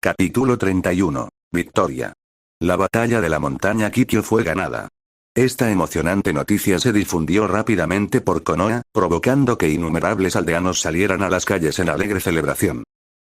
Capítulo 31. Victoria. La batalla de la montaña Kikyo fue ganada. Esta emocionante noticia se difundió rápidamente por Konoha, provocando que innumerables aldeanos salieran a las calles en alegre celebración.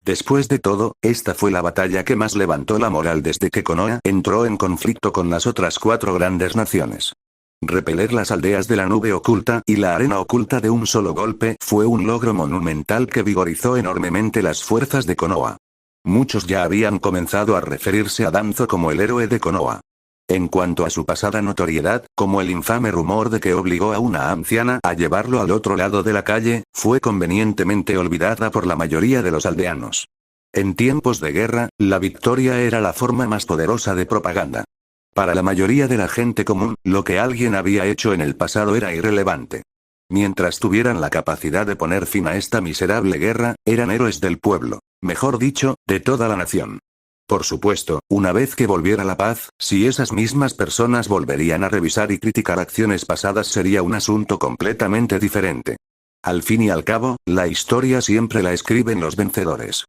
Después de todo, esta fue la batalla que más levantó la moral desde que Konoha entró en conflicto con las otras 4 grandes naciones. Repeler las aldeas de la nube oculta y la arena oculta de un solo golpe fue un logro monumental que vigorizó enormemente las fuerzas de Konoha. Muchos ya habían comenzado a referirse a Danzo como el héroe de Konoha. En cuanto a su pasada notoriedad, como el infame rumor de que obligó a una anciana a llevarlo al otro lado de la calle, fue convenientemente olvidada por la mayoría de los aldeanos. En tiempos de guerra, la victoria era la forma más poderosa de propaganda. Para la mayoría de la gente común, lo que alguien había hecho en el pasado era irrelevante. Mientras tuvieran la capacidad de poner fin a esta miserable guerra, eran héroes del pueblo, mejor dicho, de toda la nación. Por supuesto, una vez que volviera la paz, si esas mismas personas volverían a revisar y criticar acciones pasadas sería un asunto completamente diferente. Al fin y al cabo, la historia siempre la escriben los vencedores.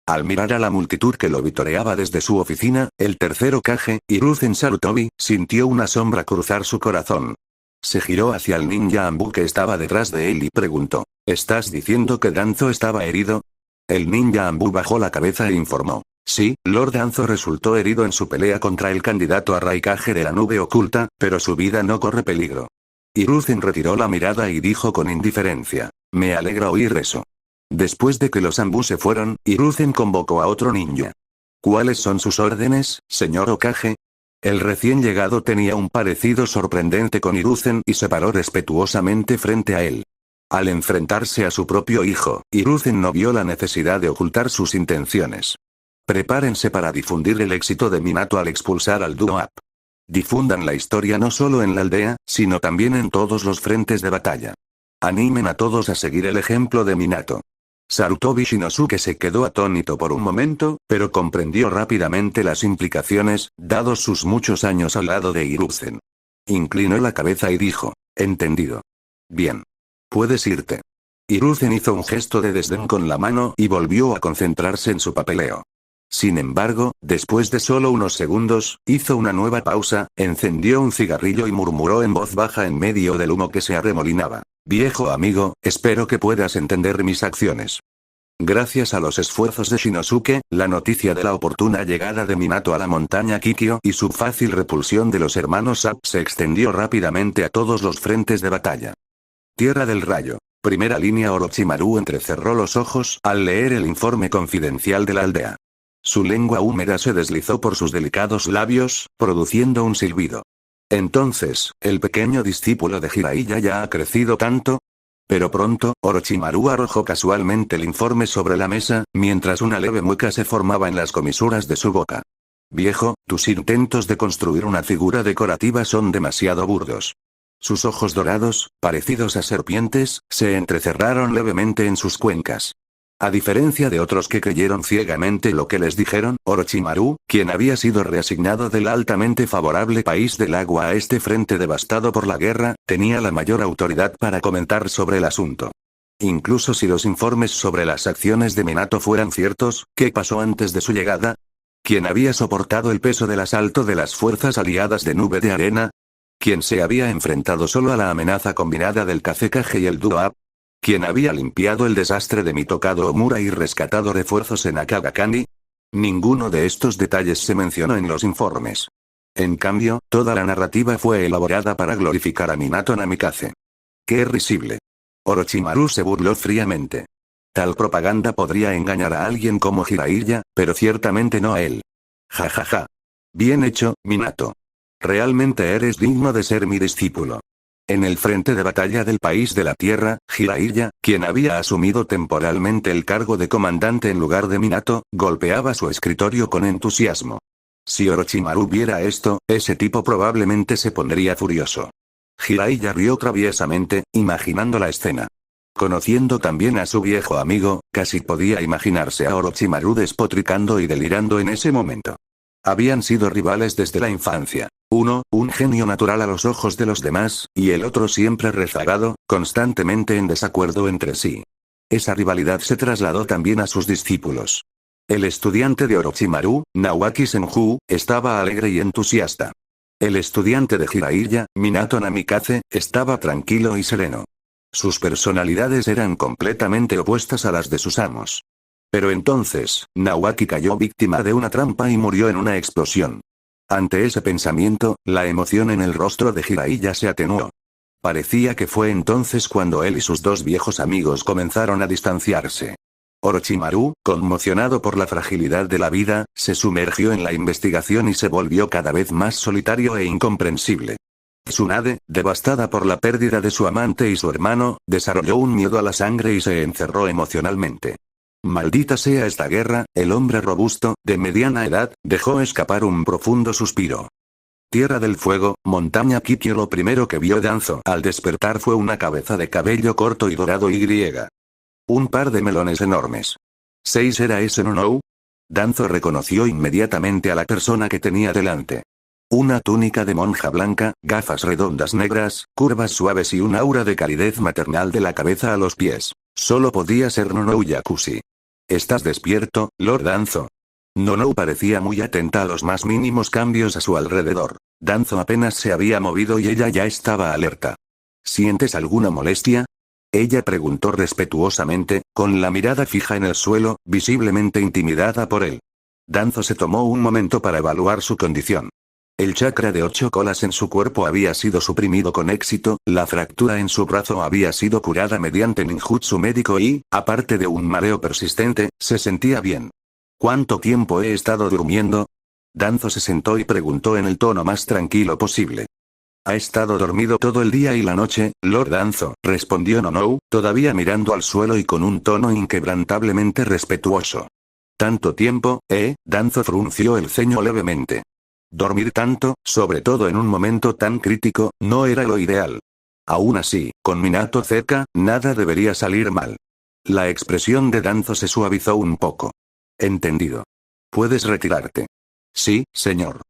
Al mirar a la multitud que lo vitoreaba desde su oficina, el tercer Hokage, Hiruzen Sarutobi, sintió una sombra cruzar su corazón. Se giró hacia el ninja Anbu que estaba detrás de él y preguntó: ¿Estás diciendo que Danzo estaba herido? El ninja Anbu bajó la cabeza e informó: Sí, Lord Danzo resultó herido en su pelea contra el candidato a Raikage de la nube oculta, pero su vida no corre peligro. Hiruzen retiró la mirada y dijo con indiferencia: Me alegra oír eso. Después de que los Anbu se fueron, Hiruzen convocó a otro ninja. ¿Cuáles son sus órdenes, señor Hokage? El recién llegado tenía un parecido sorprendente con Hiruzen y se paró respetuosamente frente a él. Al enfrentarse a su propio hijo, Hiruzen no vio la necesidad de ocultar sus intenciones. Prepárense para difundir el éxito de Minato al expulsar al dúo Up. Difundan la historia no solo en la aldea, sino también en todos los frentes de batalla. Animen a todos a seguir el ejemplo de Minato. Sarutobi Shinosuke se quedó atónito por un momento, pero comprendió rápidamente las implicaciones, dados sus muchos años al lado de Hiruzen. Inclinó la cabeza y dijo: Entendido. Bien. Puedes irte. Hiruzen hizo un gesto de desdén con la mano y volvió a concentrarse en su papeleo. Sin embargo, después de solo unos segundos, hizo una nueva pausa, encendió un cigarrillo y murmuró en voz baja en medio del humo que se arremolinaba: Viejo amigo, espero que puedas entender mis acciones. Gracias a los esfuerzos de Shinosuke, la noticia de la oportuna llegada de Minato a la montaña Kikyo y su fácil repulsión de los hermanos Up se extendió rápidamente a todos los frentes de batalla. Tierra del Rayo. Primera línea. Orochimaru entrecerró los ojos al leer el informe confidencial de la aldea. Su lengua húmeda se deslizó por sus delicados labios, produciendo un silbido. Entonces, ¿el pequeño discípulo de Jiraiya ya ha crecido tanto? Pero pronto, Orochimaru arrojó casualmente el informe sobre la mesa, mientras una leve mueca se formaba en las comisuras de su boca. Viejo, tus intentos de construir una figura decorativa son demasiado burdos. Sus ojos dorados, parecidos a serpientes, se entrecerraron levemente en sus cuencas. A diferencia de otros que creyeron ciegamente lo que les dijeron, Orochimaru, quien había sido reasignado del altamente favorable país del agua a este frente devastado por la guerra, tenía la mayor autoridad para comentar sobre el asunto. Incluso si los informes sobre las acciones de Minato fueran ciertos, ¿qué pasó antes de su llegada? ¿Quién había soportado el peso del asalto de las fuerzas aliadas de Nube de Arena? ¿Quién se había enfrentado solo a la amenaza combinada del Kazekage y el dúo Up? ¿Quién había limpiado el desastre de Mitokado Omura y rescatado refuerzos en Akagakani? Ninguno de estos detalles se mencionó en los informes. En cambio, toda la narrativa fue elaborada para glorificar a Minato Namikaze. ¡Qué risible! Orochimaru se burló fríamente. Tal propaganda podría engañar a alguien como Jiraiya, pero ciertamente no a él. Ja ja ja. Bien hecho, Minato. Realmente eres digno de ser mi discípulo. En el frente de batalla del país de la tierra, Jiraiya, quien había asumido temporalmente el cargo de comandante en lugar de Minato, golpeaba su escritorio con entusiasmo. Si Orochimaru viera esto, ese tipo probablemente se pondría furioso. Jiraiya rió traviesamente, imaginando la escena. Conociendo también a su viejo amigo, casi podía imaginarse a Orochimaru despotricando y delirando en ese momento. Habían sido rivales desde la infancia. Uno, un genio natural a los ojos de los demás, y el otro siempre rezagado, constantemente en desacuerdo entre sí. Esa rivalidad se trasladó también a sus discípulos. El estudiante de Orochimaru, Naoki Senju, estaba alegre y entusiasta. El estudiante de Jiraiya, Minato Namikaze, estaba tranquilo y sereno. Sus personalidades eran completamente opuestas a las de sus amos. Pero entonces, Naoki cayó víctima de una trampa y murió en una explosión. Ante ese pensamiento, la emoción en el rostro de Jiraiya se atenuó. Parecía que fue entonces cuando él y sus dos viejos amigos comenzaron a distanciarse. Orochimaru, conmocionado por la fragilidad de la vida, se sumergió en la investigación y se volvió cada vez más solitario e incomprensible. Tsunade, devastada por la pérdida de su amante y su hermano, desarrolló un miedo a la sangre y se encerró emocionalmente. Maldita sea esta guerra, el hombre robusto, de mediana edad, dejó escapar un profundo suspiro. Tierra del Fuego, Montaña Kikyo. Lo primero que vio Danzo al despertar fue una cabeza de cabello corto y dorado y. Un par de melones enormes. ¿6 era ese Nonou? Danzo reconoció inmediatamente a la persona que tenía delante. Una túnica de monja blanca, gafas redondas negras, curvas suaves y un aura de calidez maternal de la cabeza a los pies. Solo podía ser Nonou Yakushi. ¿Estás despierto, Lord Danzo? Nonou parecía muy atenta a los más mínimos cambios a su alrededor. Danzo apenas se había movido y ella ya estaba alerta. ¿Sientes alguna molestia? Ella preguntó respetuosamente, con la mirada fija en el suelo, visiblemente intimidada por él. Danzo se tomó un momento para evaluar su condición. El chakra de 8 colas en su cuerpo había sido suprimido con éxito, la fractura en su brazo había sido curada mediante ninjutsu médico y, aparte de un mareo persistente, se sentía bien. ¿Cuánto tiempo he estado durmiendo? Danzo se sentó y preguntó en el tono más tranquilo posible. Ha estado dormido todo el día y la noche, Lord Danzo, respondió Nonou, todavía mirando al suelo y con un tono inquebrantablemente respetuoso. ¿Tanto tiempo, Danzo frunció el ceño levemente. Dormir tanto, sobre todo en un momento tan crítico, no era lo ideal. Aún así, con Minato cerca, nada debería salir mal. La expresión de Danzo se suavizó un poco. Entendido. Puedes retirarte. Sí, señor.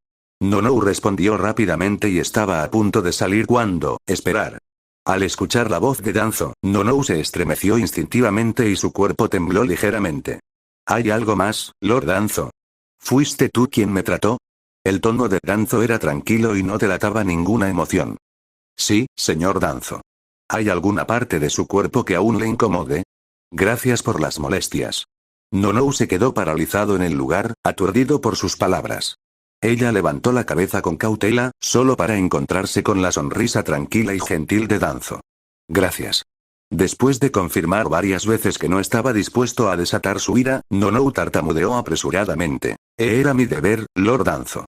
Nonou respondió rápidamente y estaba a punto de salir cuando, esperar. Al escuchar la voz de Danzo, Nonou se estremeció instintivamente y su cuerpo tembló ligeramente. ¿Hay algo más, Lord Danzo? ¿Fuiste tú quien me trató? El tono de Danzo era tranquilo y no delataba ninguna emoción. Sí, señor Danzo. ¿Hay alguna parte de su cuerpo que aún le incomode? Gracias por las molestias. Nonou se quedó paralizado en el lugar, aturdido por sus palabras. Ella levantó la cabeza con cautela, solo para encontrarse con la sonrisa tranquila y gentil de Danzo. Gracias. Después de confirmar varias veces que no estaba dispuesto a desatar su ira, Nonou tartamudeó apresuradamente. Era mi deber, Lord Danzo.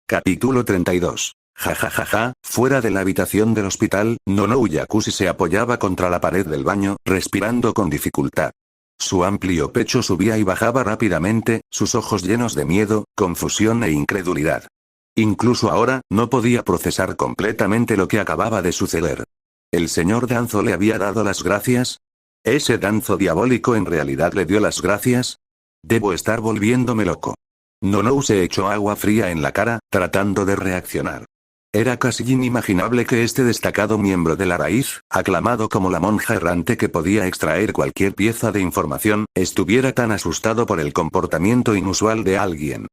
Capítulo 32. Ja. Fuera de la habitación del hospital, Nonou Yakushi se apoyaba contra la pared del baño, respirando con dificultad. Su amplio pecho subía y bajaba rápidamente, sus ojos llenos de miedo, confusión e incredulidad. Incluso ahora, no podía procesar completamente lo que acababa de suceder. ¿El señor Danzo le había dado las gracias? ¿Ese Danzo diabólico en realidad le dio las gracias? Debo estar volviéndome loco. Nonou se echó agua fría en la cara, tratando de reaccionar. Era casi inimaginable que este destacado miembro de la raíz, aclamado como la monja errante que podía extraer cualquier pieza de información, estuviera tan asustado por el comportamiento inusual de alguien.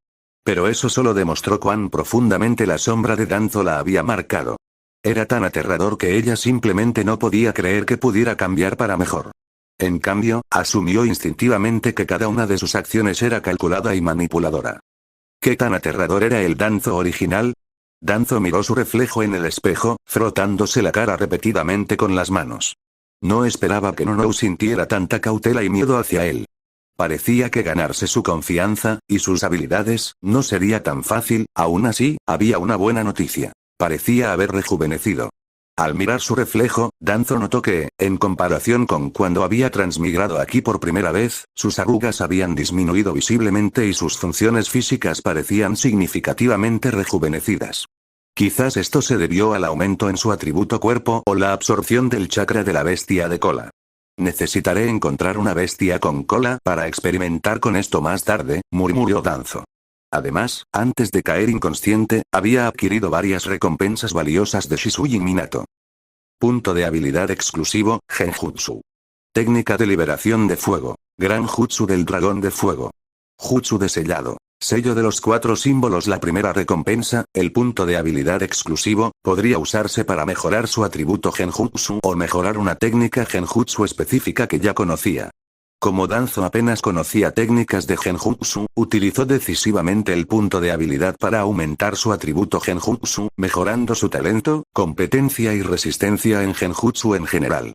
Pero eso solo demostró cuán profundamente la sombra de Danzo la había marcado. Era tan aterrador que ella simplemente no podía creer que pudiera cambiar para mejor. En cambio, asumió instintivamente que cada una de sus acciones era calculada y manipuladora. ¿Qué tan aterrador era el Danzo original? Danzo miró su reflejo en el espejo, frotándose la cara repetidamente con las manos. No esperaba que Nonou sintiera tanta cautela y miedo hacia él. Parecía que ganarse su confianza, y sus habilidades, no sería tan fácil. Aún así, había una buena noticia. Parecía haber rejuvenecido. Al mirar su reflejo, Danzo notó que, en comparación con cuando había transmigrado aquí por primera vez, sus arrugas habían disminuido visiblemente y sus funciones físicas parecían significativamente rejuvenecidas. Quizás esto se debió al aumento en su atributo cuerpo o la absorción del chakra de la bestia de cola. Necesitaré encontrar una bestia con cola para experimentar con esto más tarde, murmuró Danzo. Además, antes de caer inconsciente, había adquirido varias recompensas valiosas de Shisui Minato. Punto de habilidad exclusivo, Genjutsu. Técnica de liberación de fuego. Gran Jutsu del dragón de fuego. Jutsu de sellado. Sello de los 4 símbolos. La primera recompensa, el punto de habilidad exclusivo, podría usarse para mejorar su atributo genjutsu o mejorar una técnica genjutsu específica que ya conocía. Como Danzo apenas conocía técnicas de genjutsu, utilizó decisivamente el punto de habilidad para aumentar su atributo genjutsu, mejorando su talento, competencia y resistencia en genjutsu en general.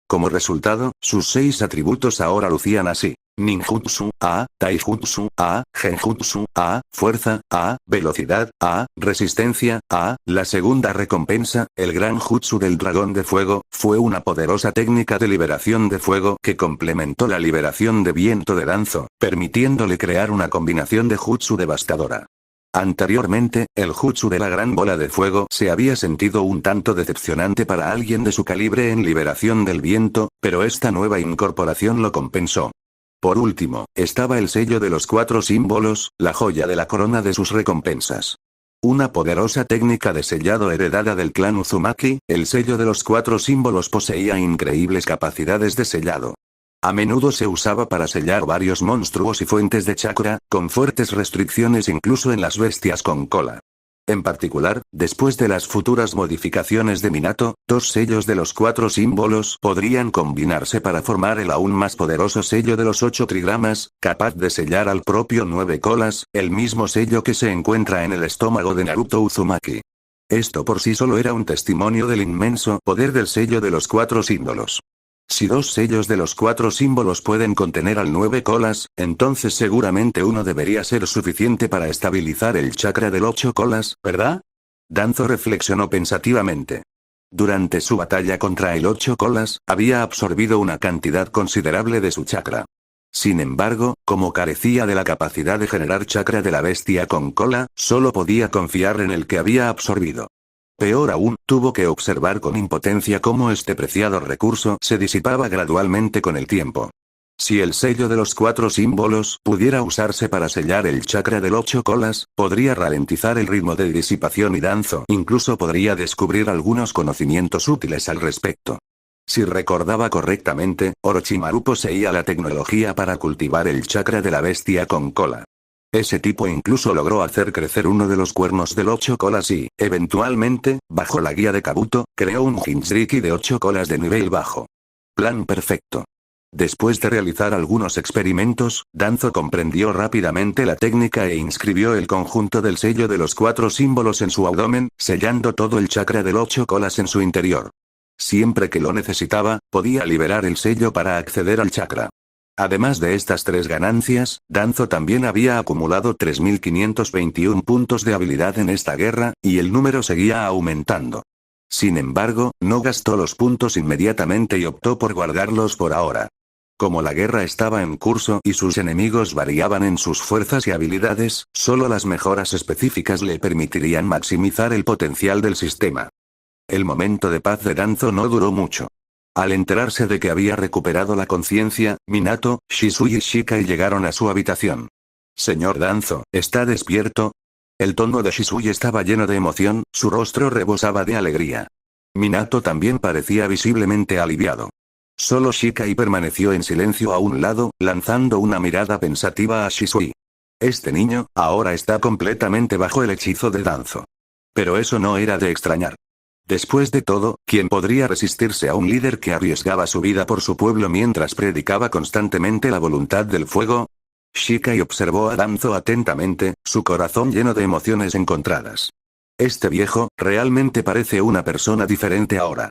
Como resultado, sus 6 atributos ahora lucían así: ninjutsu, A, taijutsu, A, genjutsu, A, fuerza, A, velocidad, A, resistencia, A. La segunda recompensa, el gran jutsu del dragón de fuego, fue una poderosa técnica de liberación de fuego que complementó la liberación de viento de Danzo, permitiéndole crear una combinación de jutsu devastadora. Anteriormente, el jutsu de la gran bola de fuego se había sentido un tanto decepcionante para alguien de su calibre en liberación del viento, pero esta nueva incorporación lo compensó. Por último, estaba el sello de los 4 símbolos, la joya de la corona de sus recompensas. Una poderosa técnica de sellado heredada del clan Uzumaki, el sello de los 4 símbolos poseía increíbles capacidades de sellado. A menudo se usaba para sellar varios monstruos y fuentes de chakra, con fuertes restricciones incluso en las bestias con cola. En particular, después de las futuras modificaciones de Minato, 2 sellos de los 4 símbolos podrían combinarse para formar el aún más poderoso sello de los 8 trigramas, capaz de sellar al propio 9 colas, el mismo sello que se encuentra en el estómago de Naruto Uzumaki. Esto por sí solo era un testimonio del inmenso poder del sello de los 4 símbolos. Si 2 sellos de los 4 símbolos pueden contener al 9 colas, entonces seguramente uno debería ser suficiente para estabilizar el chakra del 8 colas, ¿verdad? Danzo reflexionó pensativamente. Durante su batalla contra el 8 colas, había absorbido una cantidad considerable de su chakra. Sin embargo, como carecía de la capacidad de generar chakra de la bestia con cola, solo podía confiar en el que había absorbido. Peor aún, tuvo que observar con impotencia cómo este preciado recurso se disipaba gradualmente con el tiempo. Si el sello de los 4 símbolos pudiera usarse para sellar el chakra del 8 colas, podría ralentizar el ritmo de disipación y Danzo incluso podría descubrir algunos conocimientos útiles al respecto. Si recordaba correctamente, Orochimaru poseía la tecnología para cultivar el chakra de la bestia con cola. Ese tipo incluso logró hacer crecer uno de los cuernos del 8 colas y, eventualmente, bajo la guía de Kabuto, creó un Jinchuriki de 8 colas de nivel bajo. Plan perfecto. Después de realizar algunos experimentos, Danzo comprendió rápidamente la técnica e inscribió el conjunto del sello de los 4 símbolos en su abdomen, sellando todo el chakra del 8 colas en su interior. Siempre que lo necesitaba, podía liberar el sello para acceder al chakra. Además de estas 3 ganancias, Danzo también había acumulado 3.521 puntos de habilidad en esta guerra, y el número seguía aumentando. Sin embargo, no gastó los puntos inmediatamente y optó por guardarlos por ahora. Como la guerra estaba en curso y sus enemigos variaban en sus fuerzas y habilidades, solo las mejoras específicas le permitirían maximizar el potencial del sistema. El momento de paz de Danzo no duró mucho. Al enterarse de que había recuperado la conciencia, Minato, Shisui y Shikai llegaron a su habitación. «Señor Danzo, ¿está despierto?» El tono de Shisui estaba lleno de emoción, su rostro rebosaba de alegría. Minato también parecía visiblemente aliviado. Solo Shikai permaneció en silencio a un lado, lanzando una mirada pensativa a Shisui. Este niño, ahora está completamente bajo el hechizo de Danzo. Pero eso no era de extrañar. Después de todo, ¿quién podría resistirse a un líder que arriesgaba su vida por su pueblo mientras predicaba constantemente la voluntad del fuego? Shikai observó a Danzo atentamente, su corazón lleno de emociones encontradas. Este viejo, realmente parece una persona diferente ahora.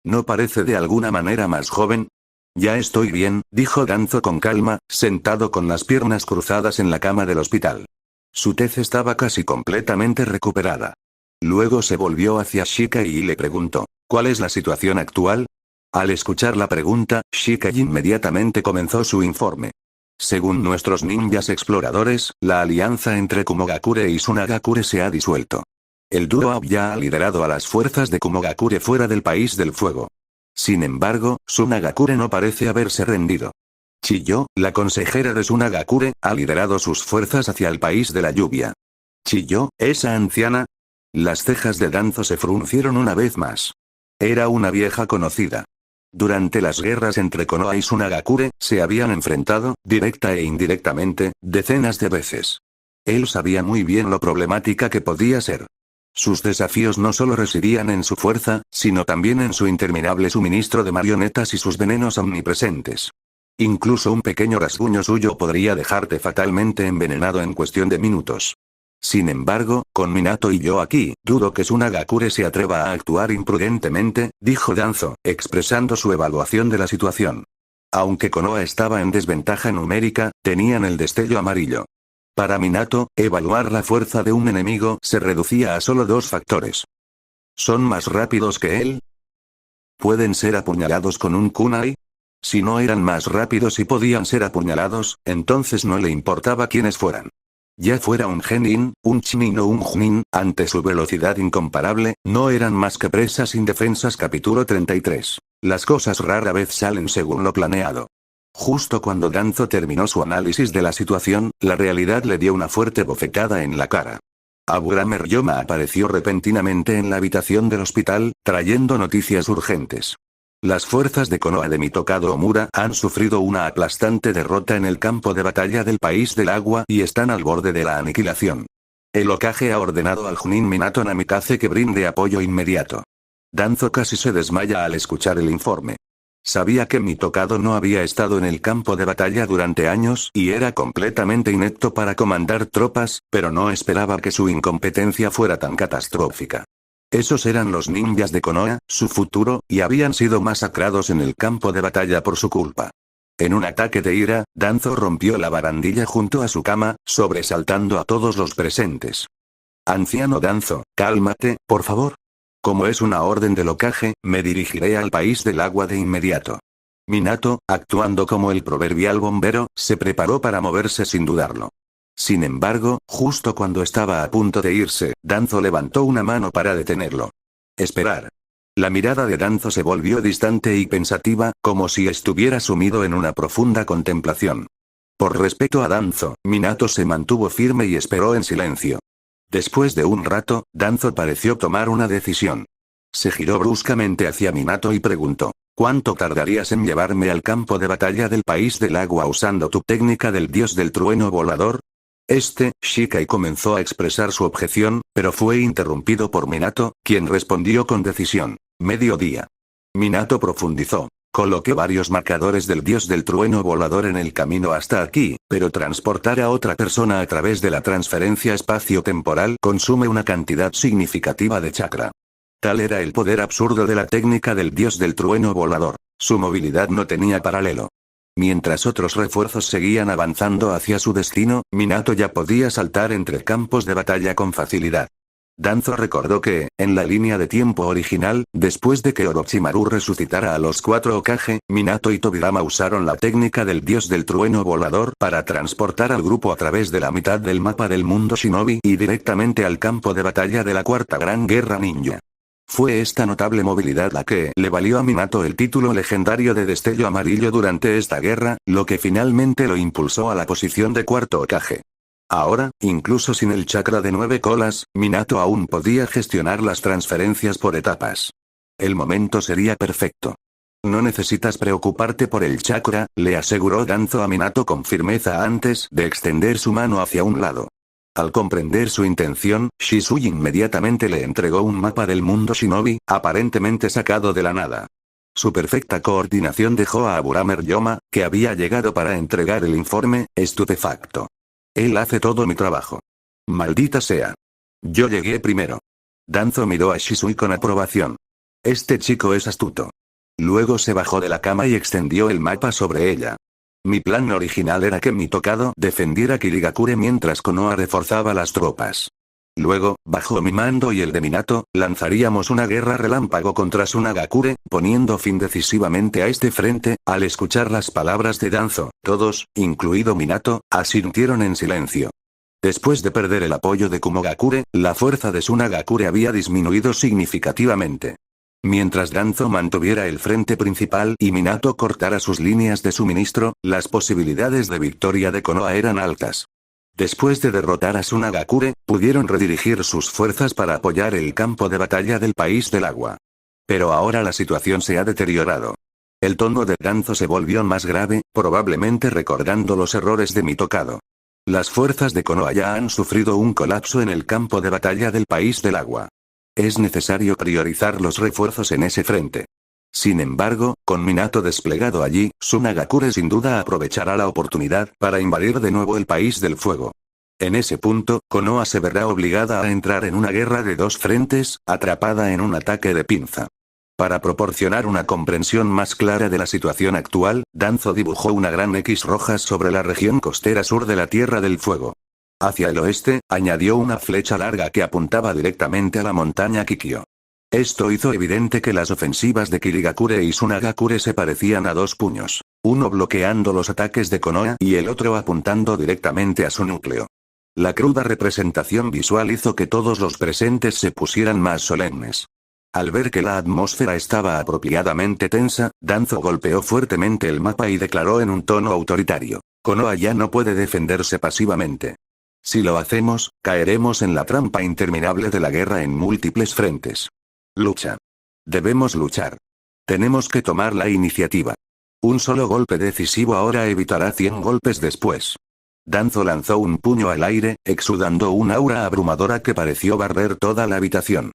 ¿No parece de alguna manera más joven? Ya estoy bien, dijo Danzo con calma, sentado con las piernas cruzadas en la cama del hospital. Su tez estaba casi completamente recuperada. Luego se volvió hacia Shikai y le preguntó, ¿cuál es la situación actual? Al escuchar la pregunta, Shikai inmediatamente comenzó su informe. Según nuestros ninjas exploradores, la alianza entre Kumogakure y Tsunagakure se ha disuelto. El dúo ya ha liderado a las fuerzas de Kumogakure fuera del país del fuego. Sin embargo, Tsunagakure no parece haberse rendido. Chiyo, la consejera de Tsunagakure, ha liderado sus fuerzas hacia el país de la lluvia. Chiyo, esa anciana. Las cejas de Danzo se fruncieron una vez más. Era una vieja conocida. Durante las guerras entre Konoha y Tsunagakure, se habían enfrentado, directa e indirectamente, decenas de veces. Él sabía muy bien lo problemática que podía ser. Sus desafíos no solo residían en su fuerza, sino también en su interminable suministro de marionetas y sus venenos omnipresentes. Incluso un pequeño rasguño suyo podría dejarte fatalmente envenenado en cuestión de minutos. Sin embargo, con Minato y yo aquí, dudo que Tsunagakure se atreva a actuar imprudentemente, dijo Danzo, expresando su evaluación de la situación. Aunque Konoha estaba en desventaja numérica, tenían el destello amarillo. Para Minato, evaluar la fuerza de un enemigo se reducía a solo dos factores. ¿Son más rápidos que él? ¿Pueden ser apuñalados con un kunai? Si no eran más rápidos y podían ser apuñalados, entonces no le importaba quiénes fueran. Ya fuera un Genin, un Chunin o un Chunin, ante su velocidad incomparable, no eran más que presas indefensas. Capítulo 33. Las cosas rara vez salen según lo planeado. Justo cuando Danzo terminó su análisis de la situación, la realidad le dio una fuerte bofetada en la cara. Aburame Ryoma apareció repentinamente en la habitación del hospital, trayendo noticias urgentes. Las fuerzas de Konoha de Mitokado Omura han sufrido una aplastante derrota en el campo de batalla del País del Agua y están al borde de la aniquilación. El Hokage ha ordenado al Chunin Minato Namikaze que brinde apoyo inmediato. Danzo casi se desmaya al escuchar el informe. Sabía que Mitokado no había estado en el campo de batalla durante años y era completamente inepto para comandar tropas, pero no esperaba que su incompetencia fuera tan catastrófica. Esos eran los ninjas de Konoha, su futuro, y habían sido masacrados en el campo de batalla por su culpa. En un ataque de ira, Danzo rompió la barandilla junto a su cama, sobresaltando a todos los presentes. Anciano Danzo, cálmate, por favor. Como es una orden del Hokage, me dirigiré al País del Agua de inmediato. Minato, actuando como el proverbial bombero, se preparó para moverse sin dudarlo. Sin embargo, justo cuando estaba a punto de irse, Danzo levantó una mano para detenerlo. Esperar. La mirada de Danzo se volvió distante y pensativa, como si estuviera sumido en una profunda contemplación. Por respeto a Danzo, Minato se mantuvo firme y esperó en silencio. Después de un rato, Danzo pareció tomar una decisión. Se giró bruscamente hacia Minato y preguntó, ¿cuánto tardarías en llevarme al campo de batalla del País del Agua usando tu técnica del dios del trueno volador? Shikai comenzó a expresar su objeción, pero fue interrumpido por Minato, quien respondió con decisión. Mediodía. Minato profundizó. Coloqué varios marcadores del dios del trueno volador en el camino hasta aquí, pero transportar a otra persona a través de la transferencia espacio-temporal consume una cantidad significativa de chakra. Tal era el poder absurdo de la técnica del dios del trueno volador. Su movilidad no tenía paralelo. Mientras otros refuerzos seguían avanzando hacia su destino, Minato ya podía saltar entre campos de batalla con facilidad. Danzo recordó que, en la línea de tiempo original, después de que Orochimaru resucitara a los 4 Hokage, Minato y Tobirama usaron la técnica del dios del trueno volador para transportar al grupo a través de la mitad del mapa del mundo shinobi y directamente al campo de batalla de la Cuarta Gran Guerra Ninja. Fue esta notable movilidad la que le valió a Minato el título legendario de Destello Amarillo durante esta guerra, lo que finalmente lo impulsó a la posición de cuarto Hokage. Ahora, incluso sin el chakra de 9 colas, Minato aún podía gestionar las transferencias por etapas. El momento sería perfecto. No necesitas preocuparte por el chakra, le aseguró Danzo a Minato con firmeza antes de extender su mano hacia un lado. Al comprender su intención, Shisui inmediatamente le entregó un mapa del mundo shinobi, aparentemente sacado de la nada. Su perfecta coordinación dejó a Aburame Ryoma, que había llegado para entregar el informe, estupefacto. Él hace todo mi trabajo. Maldita sea. Yo llegué primero. Danzo miró a Shisui con aprobación. Este chico es astuto. Luego se bajó de la cama y extendió el mapa sobre ella. Mi plan original era que Mitokado defendiera Kirigakure mientras Konoha reforzaba las tropas. Luego, bajo mi mando y el de Minato, lanzaríamos una guerra relámpago contra Tsunagakure, poniendo fin decisivamente a este frente. Al escuchar las palabras de Danzo, todos, incluido Minato, asintieron en silencio. Después de perder el apoyo de Kumogakure, la fuerza de Tsunagakure había disminuido significativamente. Mientras Danzo mantuviera el frente principal y Minato cortara sus líneas de suministro, las posibilidades de victoria de Konoha eran altas. Después de derrotar a Tsunagakure, pudieron redirigir sus fuerzas para apoyar el campo de batalla del País del Agua. Pero ahora la situación se ha deteriorado. El tono de Danzo se volvió más grave, probablemente recordando los errores de mi tocado. Las fuerzas de Konoha ya han sufrido un colapso en el campo de batalla del país del agua. Es necesario priorizar los refuerzos en ese frente. Sin embargo, con Minato desplegado allí, Tsunagakure sin duda aprovechará la oportunidad para invadir de nuevo el país del fuego. En ese punto, Konoha se verá obligada a entrar en una guerra de dos frentes, atrapada en un ataque de pinza. Para proporcionar una comprensión más clara de la situación actual, Danzo dibujó una gran X roja sobre la región costera sur de la Tierra del Fuego. Hacia el oeste, añadió una flecha larga que apuntaba directamente a la montaña Kikyo. Esto hizo evidente que las ofensivas de Kirigakure y Tsunagakure se parecían a dos puños, uno bloqueando los ataques de Konoha y el otro apuntando directamente a su núcleo. La cruda representación visual hizo que todos los presentes se pusieran más solemnes. Al ver que la atmósfera estaba apropiadamente tensa, Danzo golpeó fuertemente el mapa y declaró en un tono autoritario: Konoha ya no puede defenderse pasivamente. Si lo hacemos, caeremos en la trampa interminable de la guerra en múltiples frentes. Lucha. Debemos luchar. Tenemos que tomar la iniciativa. Un solo golpe decisivo ahora evitará 100 golpes después. Danzo lanzó un puño al aire, exudando un aura abrumadora que pareció barrer toda la habitación.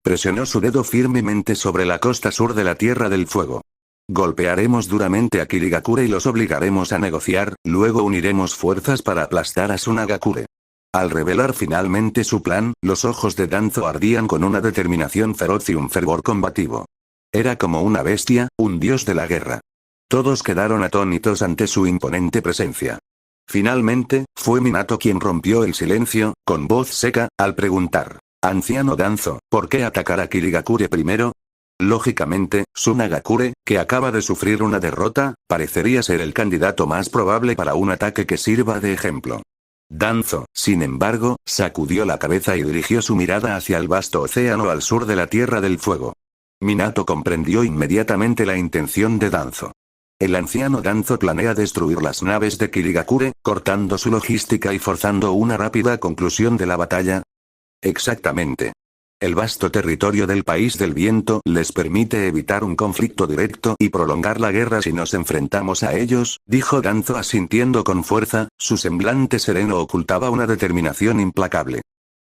Presionó su dedo firmemente sobre la costa sur de la Tierra del Fuego. Golpearemos duramente a Kirigakure y los obligaremos a negociar, luego uniremos fuerzas para aplastar a Tsunagakure. Al revelar finalmente su plan, los ojos de Danzo ardían con una determinación feroz y un fervor combativo. Era como una bestia, un dios de la guerra. Todos quedaron atónitos ante su imponente presencia. Finalmente, fue Minato quien rompió el silencio, con voz seca, al preguntar: Anciano Danzo, ¿por qué atacar a Kirigakure primero? Lógicamente, Tsunagakure, que acaba de sufrir una derrota, parecería ser el candidato más probable para un ataque que sirva de ejemplo. Danzo, sin embargo, sacudió la cabeza y dirigió su mirada hacia el vasto océano al sur de la Tierra del Fuego. Minato comprendió inmediatamente la intención de Danzo. El anciano Danzo planea destruir las naves de Kirigakure, cortando su logística y forzando una rápida conclusión de la batalla. Exactamente. El vasto territorio del país del viento les permite evitar un conflicto directo y prolongar la guerra si nos enfrentamos a ellos, dijo Danzo asintiendo con fuerza, su semblante sereno ocultaba una determinación implacable.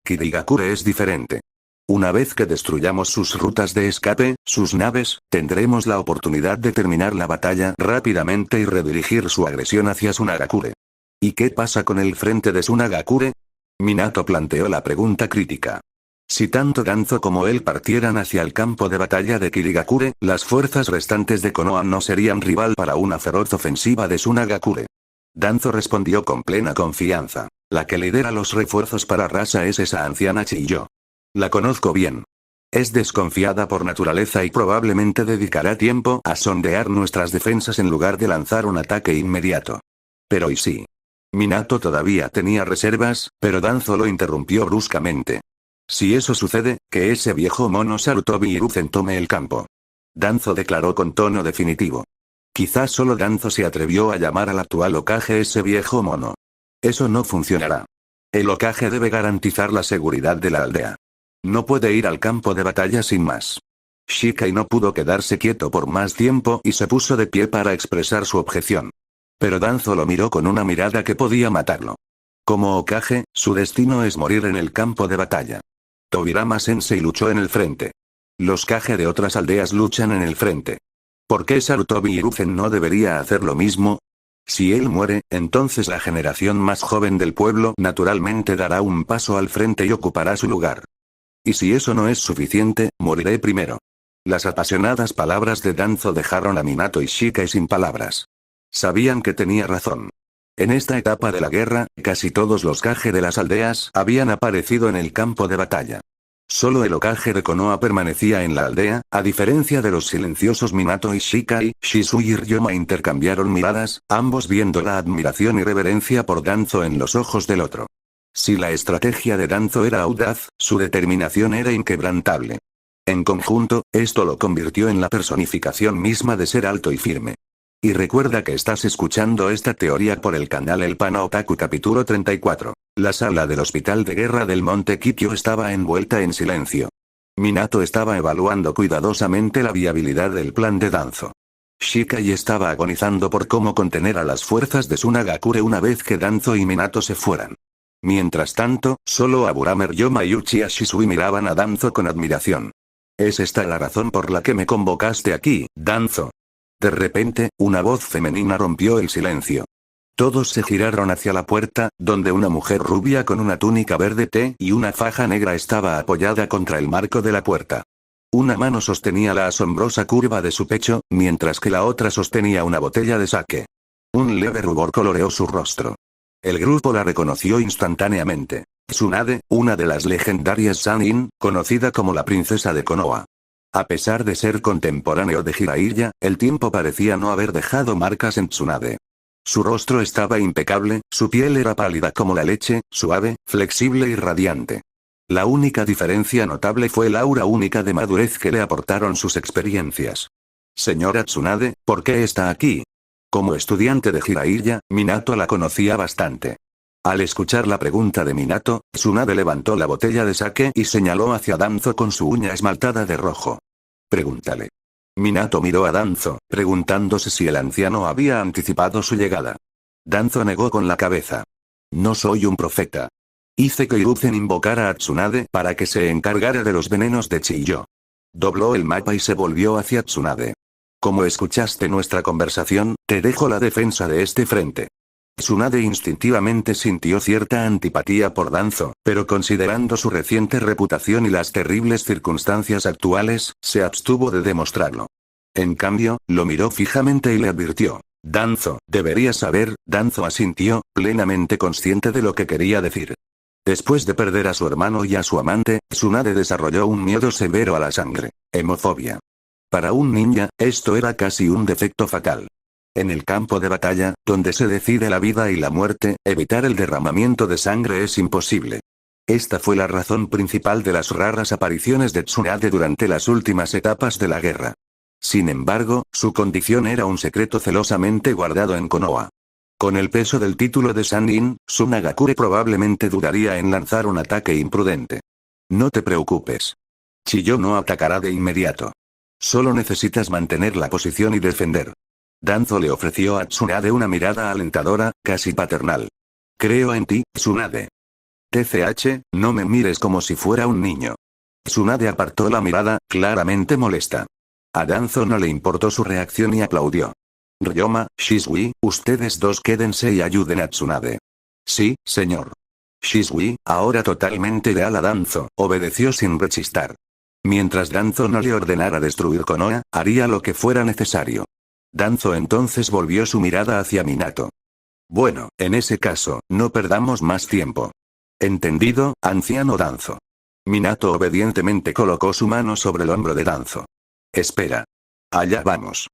Kirigakure es diferente. Una vez que destruyamos sus rutas de escape, sus naves, tendremos la oportunidad de terminar la batalla rápidamente y redirigir su agresión hacia Tsunagakure. ¿Y qué pasa con el frente de Tsunagakure? Minato planteó la pregunta crítica. Si tanto Danzo como él partieran hacia el campo de batalla de Kirigakure, las fuerzas restantes de Konoha no serían rival para una feroz ofensiva de Tsunagakure. Danzo respondió con plena confianza. La que lidera los refuerzos para Rasa es esa anciana Chiyo. La conozco bien. Es desconfiada por naturaleza y probablemente dedicará tiempo a sondear nuestras defensas en lugar de lanzar un ataque inmediato. Pero ¿y si? Minato todavía tenía reservas, pero Danzo lo interrumpió bruscamente. Si eso sucede, que ese viejo mono Sarutobi Hiruzen tome el campo. Danzo declaró con tono definitivo. Quizás solo Danzo se atrevió a llamar al actual Hokage ese viejo mono. Eso no funcionará. El Hokage debe garantizar la seguridad de la aldea. No puede ir al campo de batalla sin más. Shikai no pudo quedarse quieto por más tiempo y se puso de pie para expresar su objeción. Pero Danzo lo miró con una mirada que podía matarlo. Como Hokage, su destino es morir en el campo de batalla. Tobirama Sensei luchó en el frente. Los Kage de otras aldeas luchan en el frente. ¿Por qué Sarutobi Hiruzen no debería hacer lo mismo? Si él muere, entonces la generación más joven del pueblo naturalmente dará un paso al frente y ocupará su lugar. Y si eso no es suficiente, moriré primero. Las apasionadas palabras de Danzo dejaron a Minato y Shikai sin palabras. Sabían que tenía razón. En esta etapa de la guerra, casi todos los Kage de las aldeas habían aparecido en el campo de batalla. Solo el Hokage de Konoha permanecía en la aldea, a diferencia de los silenciosos Minato y Shikai. Shisui y Ryoma intercambiaron miradas, ambos viendo la admiración y reverencia por Danzo en los ojos del otro. Si la estrategia de Danzo era audaz, su determinación era inquebrantable. En conjunto, esto lo convirtió en la personificación misma de ser alto y firme. Y recuerda que estás escuchando esta teoría por el canal El Pana Otaku capítulo 34. La sala del hospital de guerra del Monte Kikyo estaba envuelta en silencio. Minato estaba evaluando cuidadosamente la viabilidad del plan de Danzo. Shikai estaba agonizando por cómo contener a las fuerzas de Tsunagakure una vez que Danzo y Minato se fueran. Mientras tanto, solo Aburamer Yoma y Uchiha Shisui miraban a Danzo con admiración. ¿Es esta la razón por la que me convocaste aquí, Danzo? De repente, una voz femenina rompió el silencio. Todos se giraron hacia la puerta, donde una mujer rubia con una túnica verde té y una faja negra estaba apoyada contra el marco de la puerta. Una mano sostenía la asombrosa curva de su pecho, mientras que la otra sostenía una botella de sake. Un leve rubor coloreó su rostro. El grupo la reconoció instantáneamente. Tsunade, una de las legendarias Sannin, conocida como la princesa de Konoha. A pesar de ser contemporáneo de Jiraiya, el tiempo parecía no haber dejado marcas en Tsunade. Su rostro estaba impecable, su piel era pálida como la leche, suave, flexible y radiante. La única diferencia notable fue el aura única de madurez que le aportaron sus experiencias. Señora Tsunade, ¿por qué está aquí? Como estudiante de Jiraiya, Minato la conocía bastante. Al escuchar la pregunta de Minato, Tsunade levantó la botella de sake y señaló hacia Danzo con su uña esmaltada de rojo. Pregúntale. Minato miró a Danzo, preguntándose si el anciano había anticipado su llegada. Danzo negó con la cabeza. No soy un profeta. Hice que Hiruzen invocara a Tsunade para que se encargara de los venenos de Chiyo. Dobló el mapa y se volvió hacia Tsunade. Como escuchaste nuestra conversación, te dejo la defensa de este frente. Tsunade instintivamente sintió cierta antipatía por Danzo, pero considerando su reciente reputación y las terribles circunstancias actuales, se abstuvo de demostrarlo. En cambio, lo miró fijamente y le advirtió. Danzo, deberías saber. Danzo asintió, plenamente consciente de lo que quería decir. Después de perder a su hermano y a su amante, Tsunade desarrolló un miedo severo a la sangre, hemofobia. Para un ninja, esto era casi un defecto fatal. En el campo de batalla, donde se decide la vida y la muerte, evitar el derramamiento de sangre es imposible. Esta fue la razón principal de las raras apariciones de Tsunade durante las últimas etapas de la guerra. Sin embargo, su condición era un secreto celosamente guardado en Konoha. Con el peso del título de Sannin, Tsunagakure probablemente dudaría en lanzar un ataque imprudente. No te preocupes. Chiyo no atacará de inmediato. Solo necesitas mantener la posición y defender. Danzo le ofreció a Tsunade una mirada alentadora, casi paternal. Creo en ti, Tsunade. TCH, no me mires como si fuera un niño. Tsunade apartó la mirada, claramente molesta. A Danzo no le importó su reacción y aplaudió. Ryoma, Shisui, ustedes dos quédense y ayuden a Tsunade. Sí, señor. Shisui, ahora totalmente leal a Danzo, obedeció sin rechistar. Mientras Danzo no le ordenara destruir Konoha, haría lo que fuera necesario. Danzo entonces volvió su mirada hacia Minato. Bueno, en ese caso, no perdamos más tiempo. Entendido, anciano Danzo. Minato obedientemente colocó su mano sobre el hombro de Danzo. Espera. Allá vamos.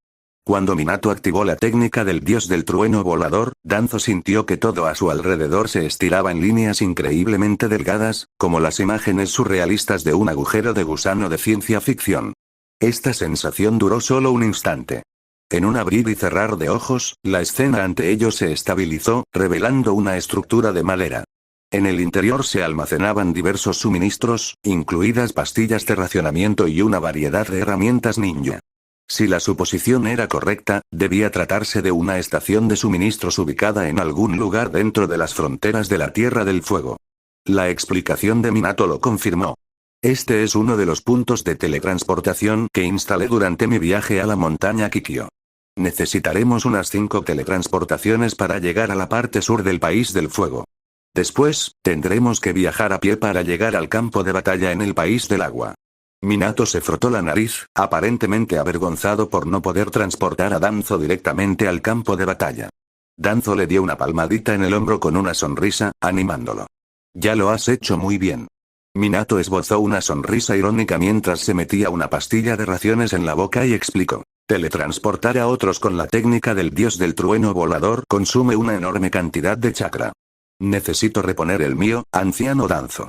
Cuando Minato activó la técnica del dios del trueno volador, Danzo sintió que todo a su alrededor se estiraba en líneas increíblemente delgadas, como las imágenes surrealistas de un agujero de gusano de ciencia ficción. Esta sensación duró solo un instante. En un abrir y cerrar de ojos, la escena ante ellos se estabilizó, revelando una estructura de madera. En el interior se almacenaban diversos suministros, incluidas pastillas de racionamiento y una variedad de herramientas ninja. Si la suposición era correcta, debía tratarse de una estación de suministros ubicada en algún lugar dentro de las fronteras de la Tierra del Fuego. La explicación de Minato lo confirmó. Este es uno de los puntos de teletransportación que instalé durante mi viaje a la montaña Kikyo. Necesitaremos unas 5 teletransportaciones para llegar a la parte sur del País del Fuego. Después, tendremos que viajar a pie para llegar al campo de batalla en el País del Agua. Minato se frotó la nariz, aparentemente avergonzado por no poder transportar a Danzo directamente al campo de batalla. Danzo le dio una palmadita en el hombro con una sonrisa, animándolo. Ya lo has hecho muy bien. Minato esbozó una sonrisa irónica mientras se metía una pastilla de raciones en la boca y explicó. Teletransportar a otros con la técnica del dios del trueno volador consume una enorme cantidad de chakra. Necesito reponer el mío, anciano Danzo.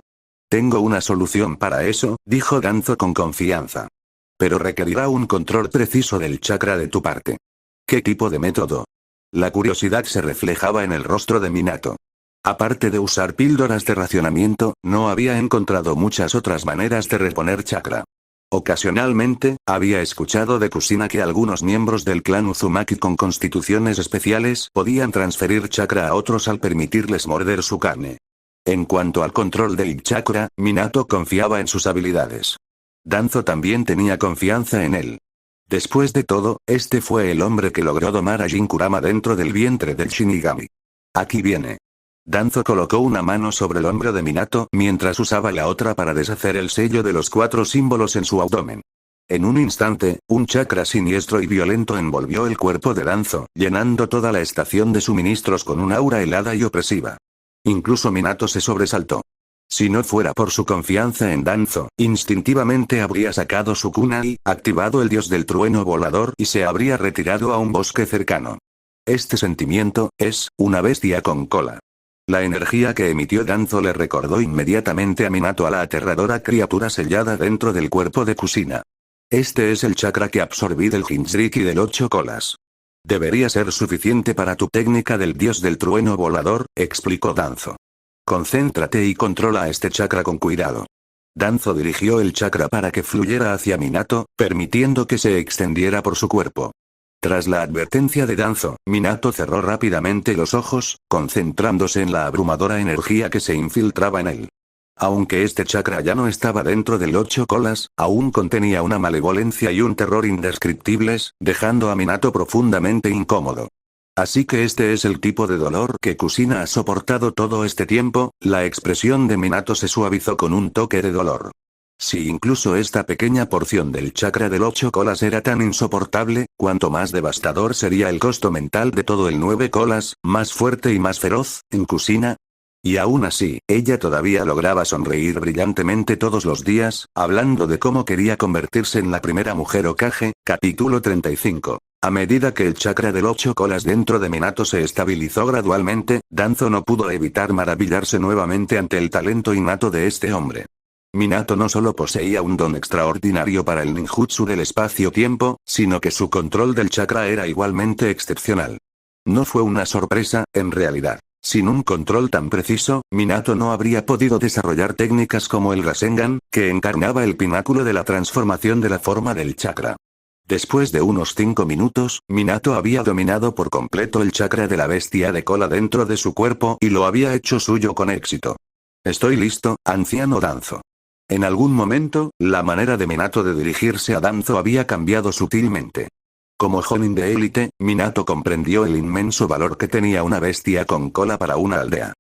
Tengo una solución para eso, dijo Danzo con confianza. Pero requerirá un control preciso del chakra de tu parte. ¿Qué tipo de método? La curiosidad se reflejaba en el rostro de Minato. Aparte de usar píldoras de racionamiento, no había encontrado muchas otras maneras de reponer chakra. Ocasionalmente, había escuchado de Kusina que algunos miembros del clan Uzumaki con constituciones especiales podían transferir chakra a otros al permitirles morder su carne. En cuanto al control del chakra, Minato confiaba en sus habilidades. Danzo también tenía confianza en él. Después de todo, este fue el hombre que logró domar a Jin Kurama dentro del vientre del Shinigami. Aquí viene. Danzo colocó una mano sobre el hombro de Minato mientras usaba la otra para deshacer el sello de los 4 símbolos en su abdomen. En un instante, un chakra siniestro y violento envolvió el cuerpo de Danzo, llenando toda la estación de suministros con un aura helada y opresiva. Incluso Minato se sobresaltó. Si no fuera por su confianza en Danzo, instintivamente habría sacado su kunai, activado el dios del trueno volador y se habría retirado a un bosque cercano. Este sentimiento es una bestia con cola. La energía que emitió Danzo le recordó inmediatamente a Minato a la aterradora criatura sellada dentro del cuerpo de Kusina. Este es el chakra que absorbí del Jinchuriki del 8 colas. Debería ser suficiente para tu técnica del dios del trueno volador, explicó Danzo. Concéntrate y controla este chakra con cuidado. Danzo dirigió el chakra para que fluyera hacia Minato, permitiendo que se extendiera por su cuerpo. Tras la advertencia de Danzo, Minato cerró rápidamente los ojos, concentrándose en la abrumadora energía que se infiltraba en él. Aunque este chakra ya no estaba dentro del 8 colas, aún contenía una malevolencia y un terror indescriptibles, dejando a Minato profundamente incómodo. Así que este es el tipo de dolor que Kusina ha soportado todo este tiempo. La expresión de Minato se suavizó con un toque de dolor. Si incluso esta pequeña porción del chakra del 8 colas era tan insoportable, cuanto más devastador sería el costo mental de todo el 9 colas, más fuerte y más feroz, en Kusina. Y aún así, ella todavía lograba sonreír brillantemente todos los días, hablando de cómo quería convertirse en la primera mujer Hokage. Capítulo 35. A medida que el chakra del 8 colas dentro de Minato se estabilizó gradualmente, Danzo no pudo evitar maravillarse nuevamente ante el talento innato de este hombre. Minato no solo poseía un don extraordinario para el ninjutsu del espacio-tiempo, sino que su control del chakra era igualmente excepcional. No fue una sorpresa, en realidad. Sin un control tan preciso, Minato no habría podido desarrollar técnicas como el Rasengan, que encarnaba el pináculo de la transformación de la forma del chakra. Después de unos 5 minutos, Minato había dominado por completo el chakra de la bestia de cola dentro de su cuerpo y lo había hecho suyo con éxito. Estoy listo, anciano Danzo. En algún momento, la manera de Minato de dirigirse a Danzo había cambiado sutilmente. Como Jonin de élite, Minato comprendió el inmenso valor que tenía una bestia con cola para una aldea.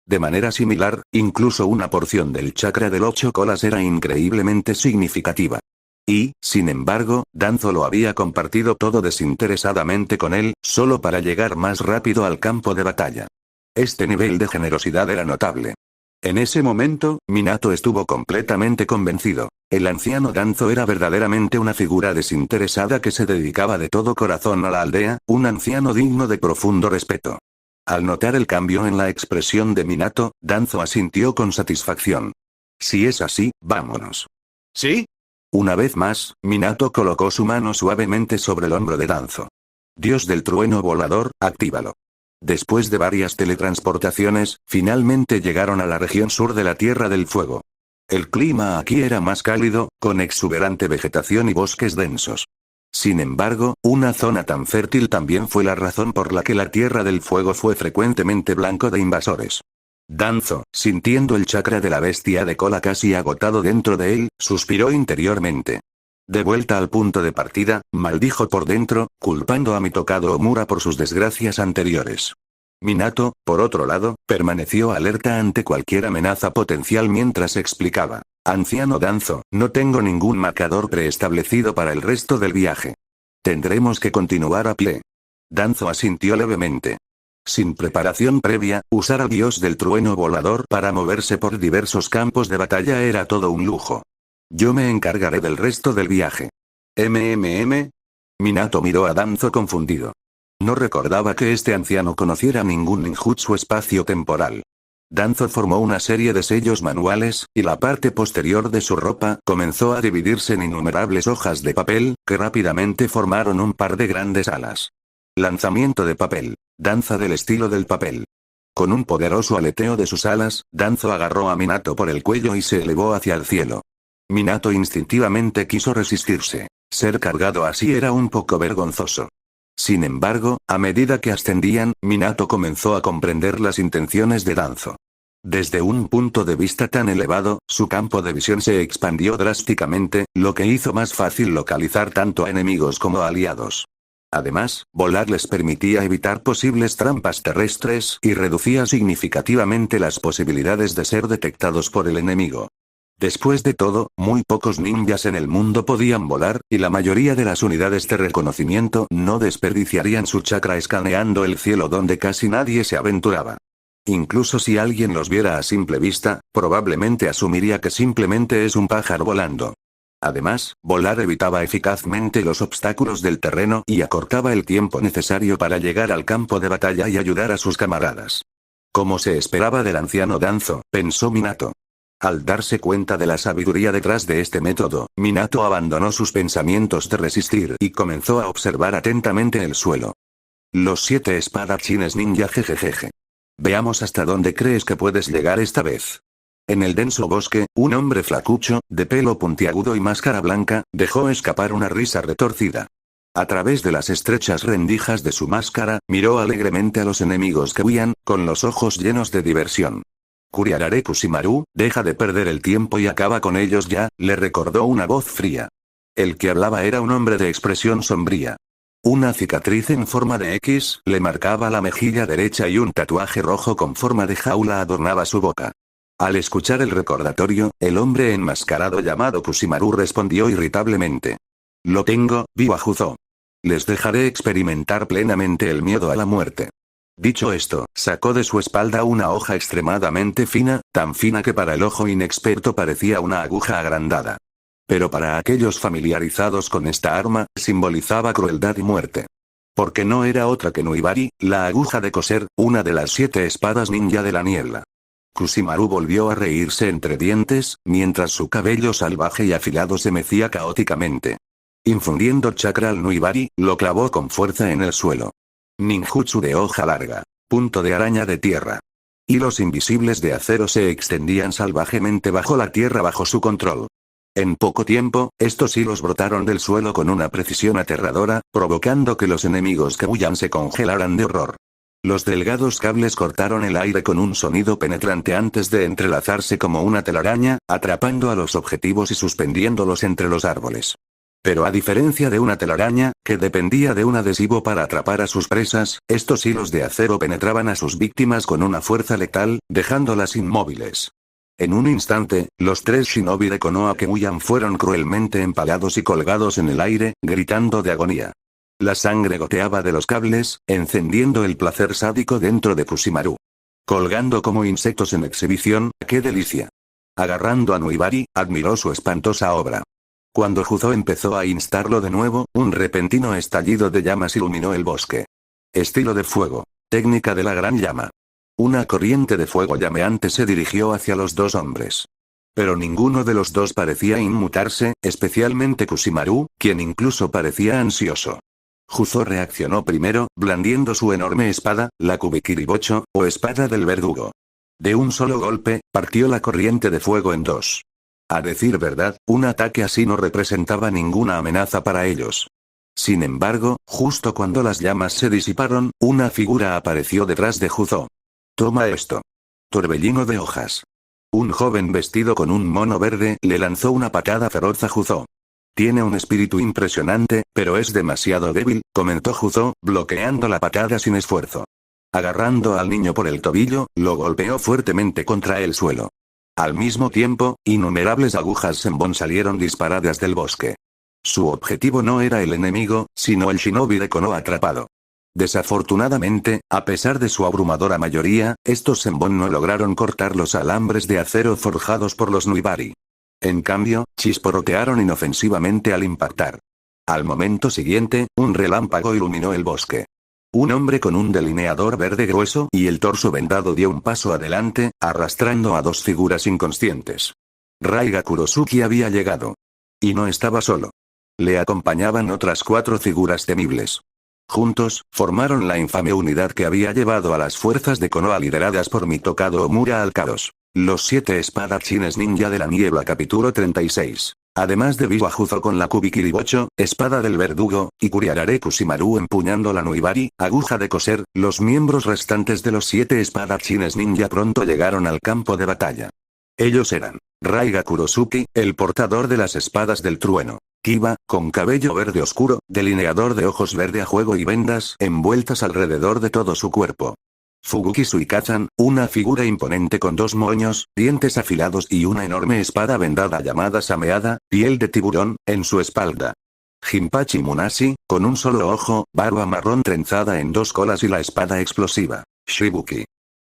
De manera similar, incluso una porción del chakra del 8 colas era increíblemente significativa. Y, sin embargo, Danzo lo había compartido todo desinteresadamente con él, solo para llegar más rápido al campo de batalla. Este nivel de generosidad era notable. En ese momento, Minato estuvo completamente convencido. El anciano Danzo era verdaderamente una figura desinteresada que se dedicaba de todo corazón a la aldea, un anciano digno de profundo respeto. Al notar el cambio en la expresión de Minato, Danzo asintió con satisfacción. Si es así, vámonos. ¿Sí? Una vez más, Minato colocó su mano suavemente sobre el hombro de Danzo. Dios del trueno volador, actívalo. Después de varias teletransportaciones, finalmente llegaron a la región sur de la Tierra del Fuego. El clima aquí era más cálido, con exuberante vegetación y bosques densos. Sin embargo, una zona tan fértil también fue la razón por la que la Tierra del Fuego fue frecuentemente blanco de invasores. Danzo, sintiendo el chakra de la bestia de cola casi agotado dentro de él, suspiró interiormente. De vuelta al punto de partida, maldijo por dentro, culpando a mi tocado Omura por sus desgracias anteriores. Minato, por otro lado, permaneció alerta ante cualquier amenaza potencial mientras explicaba. Anciano Danzo, no tengo ningún marcador preestablecido para el resto del viaje. Tendremos que continuar a pie. Danzo asintió levemente. Sin preparación previa, usar al dios del trueno volador para moverse por diversos campos de batalla era todo un lujo. Yo me encargaré del resto del viaje. Minato miró a Danzo confundido. No recordaba que este anciano conociera ningún ninjutsu espacio-temporal. Danzo formó una serie de sellos manuales, y la parte posterior de su ropa comenzó a dividirse en innumerables hojas de papel, que rápidamente formaron un par de grandes alas. Lanzamiento de papel. Danza del estilo del papel. Con un poderoso aleteo de sus alas, Danzo agarró a Minato por el cuello y se elevó hacia el cielo. Minato instintivamente quiso resistirse. Ser cargado así era un poco vergonzoso. Sin embargo, a medida que ascendían, Minato comenzó a comprender las intenciones de Danzo. Desde un punto de vista tan elevado, su campo de visión se expandió drásticamente, lo que hizo más fácil localizar tanto a enemigos como a aliados. Además, volar les permitía evitar posibles trampas terrestres y reducía significativamente las posibilidades de ser detectados por el enemigo. Después de todo, muy pocos ninjas en el mundo podían volar, y la mayoría de las unidades de reconocimiento no desperdiciarían su chakra escaneando el cielo donde casi nadie se aventuraba. Incluso si alguien los viera a simple vista, probablemente asumiría que simplemente es un pájaro volando. Además, volar evitaba eficazmente los obstáculos del terreno y acortaba el tiempo necesario para llegar al campo de batalla y ayudar a sus camaradas. Como se esperaba del anciano Danzo, pensó Minato. Al darse cuenta de la sabiduría detrás de este método, Minato abandonó sus pensamientos de resistir y comenzó a observar atentamente el suelo. Los 7 espadachines ninja jejejeje. Veamos hasta dónde crees que puedes llegar esta vez. En el denso bosque, un hombre flacucho, de pelo puntiagudo y máscara blanca, dejó escapar una risa retorcida. A través de las estrechas rendijas de su máscara, miró alegremente a los enemigos que huían, con los ojos llenos de diversión. Kuriarare Kusimaru, deja de perder el tiempo y acaba con ellos ya, le recordó una voz fría. El que hablaba era un hombre de expresión sombría. Una cicatriz en forma de X le marcaba la mejilla derecha y un tatuaje rojo con forma de jaula adornaba su boca. Al escuchar el recordatorio, el hombre enmascarado llamado Kusimaru respondió irritablemente. Lo tengo, viva Juzo. Les dejaré experimentar plenamente el miedo a la muerte. Dicho esto, sacó de su espalda una hoja extremadamente fina, tan fina que para el ojo inexperto parecía una aguja agrandada. Pero para aquellos familiarizados con esta arma, simbolizaba crueldad y muerte. Porque no era otra que Nuibari, la aguja de coser, una de las 7 espadas ninja de la niebla. Kusimaru volvió a reírse entre dientes, mientras su cabello salvaje y afilado se mecía caóticamente. Infundiendo chakra al Nuibari, lo clavó con fuerza en el suelo. Ninjutsu de hoja larga. Punto de araña de tierra. Hilos invisibles de acero se extendían salvajemente bajo la tierra bajo su control. En poco tiempo, estos hilos brotaron del suelo con una precisión aterradora, provocando que los enemigos que huían se congelaran de horror. Los delgados cables cortaron el aire con un sonido penetrante antes de entrelazarse como una telaraña, atrapando a los objetivos y suspendiéndolos entre los árboles. Pero a diferencia de una telaraña, que dependía de un adhesivo para atrapar a sus presas, estos hilos de acero penetraban a sus víctimas con una fuerza letal, dejándolas inmóviles. En un instante, los 3 shinobi de Konoha que huían fueron cruelmente empalados y colgados en el aire, gritando de agonía. La sangre goteaba de los cables, encendiendo el placer sádico dentro de Kusimaru. Colgando como insectos en exhibición, ¡qué delicia! Agarrando a Nuibari, admiró su espantosa obra. Cuando Juzo empezó a instarlo de nuevo, un repentino estallido de llamas iluminó el bosque. Estilo de fuego. Técnica de la gran llama. Una corriente de fuego llameante se dirigió hacia los 2 hombres. Pero ninguno de los 2 parecía inmutarse, especialmente Kusimaru, quien incluso parecía ansioso. Juzo reaccionó primero, blandiendo su enorme espada, la Kubikiribocho, o espada del verdugo. De un solo golpe, partió la corriente de fuego en 2. A decir verdad, un ataque así no representaba ninguna amenaza para ellos. Sin embargo, justo cuando las llamas se disiparon, una figura apareció detrás de Juzo. Toma esto. Torbellino de hojas. Un joven vestido con un mono verde le lanzó una patada feroz a Juzo. Tiene un espíritu impresionante, pero es demasiado débil, comentó Juzo, bloqueando la patada sin esfuerzo. Agarrando al niño por el tobillo, lo golpeó fuertemente contra el suelo. Al mismo tiempo, innumerables agujas Senbon salieron disparadas del bosque. Su objetivo no era el enemigo, sino el shinobi de Konoha atrapado. Desafortunadamente, a pesar de su abrumadora mayoría, estos Senbon no lograron cortar los alambres de acero forjados por los Nuibari. En cambio, chisporrotearon inofensivamente al impactar. Al momento siguiente, un relámpago iluminó el bosque. Un hombre con un delineador verde grueso y el torso vendado dio un paso adelante, arrastrando a 2 figuras inconscientes. Raiga Kurosuke había llegado. Y no estaba solo. Le acompañaban otras 4 figuras temibles. Juntos, formaron la infame unidad que había llevado a las fuerzas de Konoha lideradas por Mitokado Omura al caos. Los 7 espadachines ninja de la niebla capítulo 36. Además de Biwajuzo con la Kubikiribocho, espada del verdugo, y Kuriarare Kushimaru empuñando la Nuibari, aguja de coser, los miembros restantes de los 7 espadachines ninja pronto llegaron al campo de batalla. Ellos eran Raiga Kurosuke, el portador de las espadas del trueno. Kiba, con cabello verde oscuro, delineador de ojos verde a juego y vendas envueltas alrededor de todo su cuerpo. Fubuki Suikachan, una figura imponente con 2 moños, dientes afilados y una enorme espada vendada llamada Sameada, piel de tiburón, en su espalda. Jinpachi Munashi, con un solo ojo, barba marrón trenzada en 2 colas y la espada explosiva. Shibuki.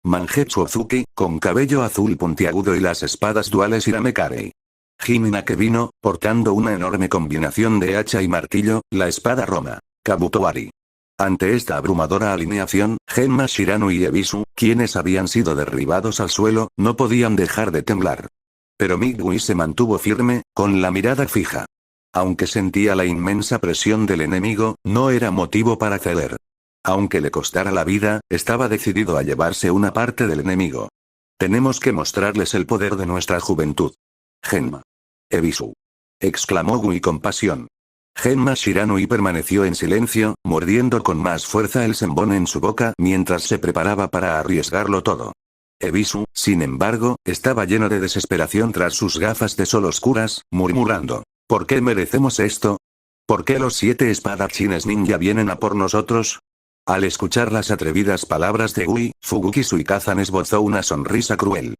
Mangetsu Ozuki, con cabello azul puntiagudo y las espadas duales Iramekarei. Jimi Nakebino, portando una enorme combinación de hacha y martillo, la espada Roma. Kabutowari. Ante esta abrumadora alineación, Genma Shirano y Ebisu, quienes habían sido derribados al suelo, no podían dejar de temblar. Pero Midway se mantuvo firme, con la mirada fija. Aunque sentía la inmensa presión del enemigo, no era motivo para ceder. Aunque le costara la vida, estaba decidido a llevarse una parte del enemigo. Tenemos que mostrarles el poder de nuestra juventud. Genma. Ebisu. Exclamó Gui con pasión. Genma Shiranui permaneció en silencio, mordiendo con más fuerza el senbon en su boca mientras se preparaba para arriesgarlo todo. Ebisu, sin embargo, estaba lleno de desesperación tras sus gafas de sol oscuras, murmurando: ¿por qué merecemos esto? ¿Por qué los 7 espadachines ninja vienen a por nosotros? Al escuchar las atrevidas palabras de Gui, Fubuki Suikazan esbozó una sonrisa cruel.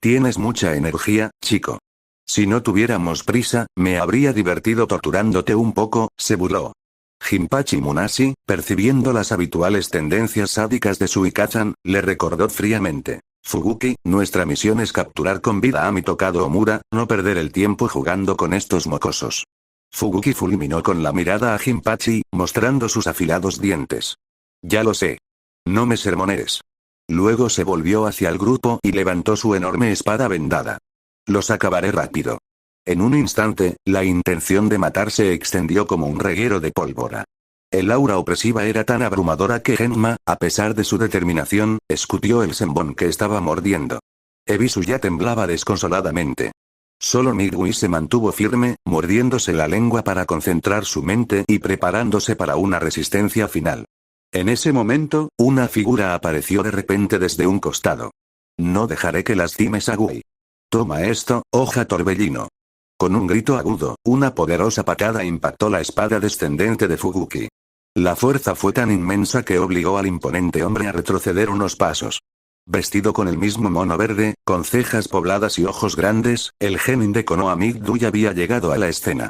Tienes mucha energía, chico. Si no tuviéramos prisa, me habría divertido torturándote un poco, se burló. Jinpachi Munashi, percibiendo las habituales tendencias sádicas de Suikachan, le recordó fríamente: Fubuki, nuestra misión es capturar con vida a mi tocado Omura, no perder el tiempo jugando con estos mocosos. Fubuki fulminó con la mirada a Jinpachi, mostrando sus afilados dientes. Ya lo sé. No me sermonees. Luego se volvió hacia el grupo y levantó su enorme espada vendada. Los acabaré rápido. En un instante, la intención de matar se extendió como un reguero de pólvora. El aura opresiva era tan abrumadora que Genma, a pesar de su determinación, escupió el senbon que estaba mordiendo. Ebisu ya temblaba desconsoladamente. Solo Midway se mantuvo firme, mordiéndose la lengua para concentrar su mente y preparándose para una resistencia final. En ese momento, una figura apareció de repente desde un costado. No dejaré que lastimes a Gui. Toma esto, hoja torbellino. Con un grito agudo, una poderosa patada impactó la espada descendente de Fubuki. La fuerza fue tan inmensa que obligó al imponente hombre a retroceder unos pasos. Vestido con el mismo mono verde, con cejas pobladas y ojos grandes, el genin de Konoha Midway había llegado a la escena.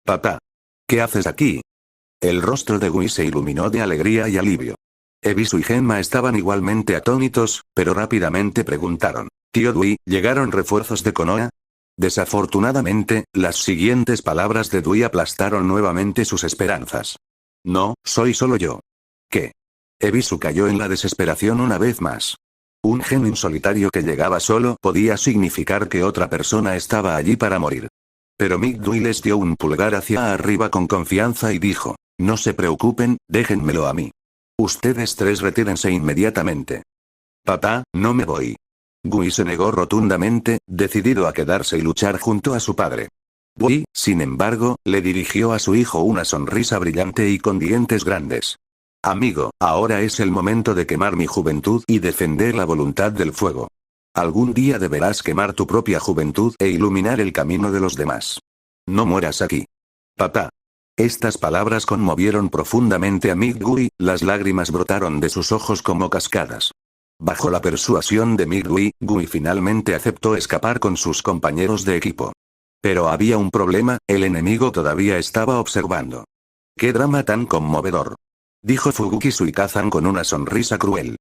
Papá. ¿Qué haces aquí? El rostro de Gui se iluminó de alegría y alivio. Ebisu y Genma estaban igualmente atónitos, pero rápidamente preguntaron: Tío Dui, ¿llegaron refuerzos de Konoha? Desafortunadamente, las siguientes palabras de Dui aplastaron nuevamente sus esperanzas. No, soy solo yo. ¿Qué? Ebisu cayó en la desesperación una vez más. Un genin solitario que llegaba solo podía significar que otra persona estaba allí para morir. Pero Midway les dio un pulgar hacia arriba con confianza y dijo: no se preocupen, déjenmelo a mí. Ustedes 3 retírense inmediatamente. Papá, no me voy. Gui se negó rotundamente, decidido a quedarse y luchar junto a su padre. Gui, sin embargo, le dirigió a su hijo una sonrisa brillante y con dientes grandes. Amigo, ahora es el momento de quemar mi juventud y defender la voluntad del fuego. Algún día deberás quemar tu propia juventud e iluminar el camino de los demás. No mueras aquí. Papá. Estas palabras conmovieron profundamente a Midway, las lágrimas brotaron de sus ojos como cascadas. Bajo la persuasión de Midway, Gui finalmente aceptó escapar con sus compañeros de equipo. Pero había un problema, el enemigo todavía estaba observando. ¡Qué drama tan conmovedor!, dijo Fubuki Suikazan con una sonrisa cruel.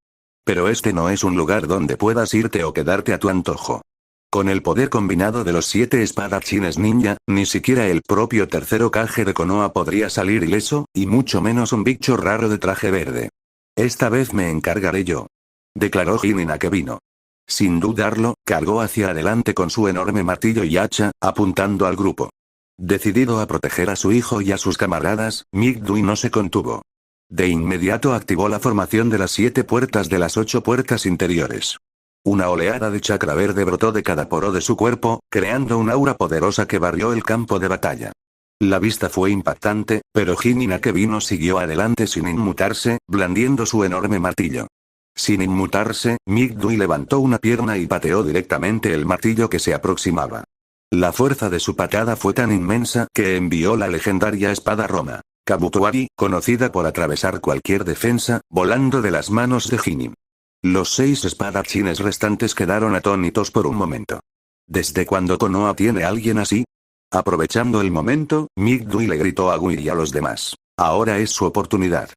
Pero este no es un lugar donde puedas irte o quedarte a tu antojo. Con el poder combinado de los 7 espadachines ninja, ni siquiera el propio tercer Hokage de Konoha podría salir ileso, y mucho menos un bicho raro de traje verde. Esta vez me encargaré yo, declaró Jimi Nakebino. Sin dudarlo, cargó hacia adelante con su enorme martillo y hacha, apuntando al grupo. Decidido a proteger a su hijo y a sus camaradas, Midway no se contuvo. De inmediato activó la formación de las 7 puertas de las 8 puertas interiores. Una oleada de chakra verde brotó de cada poro de su cuerpo, creando un aura poderosa que barrió el campo de batalla. La vista fue impactante, pero Jin Akebino siguió adelante sin inmutarse, blandiendo su enorme martillo. Sin inmutarse, Migdui levantó una pierna y pateó directamente el martillo que se aproximaba. La fuerza de su patada fue tan inmensa que envió la legendaria espada Roma Kabutoari, conocida por atravesar cualquier defensa, volando de las manos de Jin. Los 6 espadachines restantes quedaron atónitos por un momento. ¿Desde cuándo Konoha tiene a alguien así? Aprovechando el momento, Migdui le gritó a Gui y a los demás. Ahora es su oportunidad.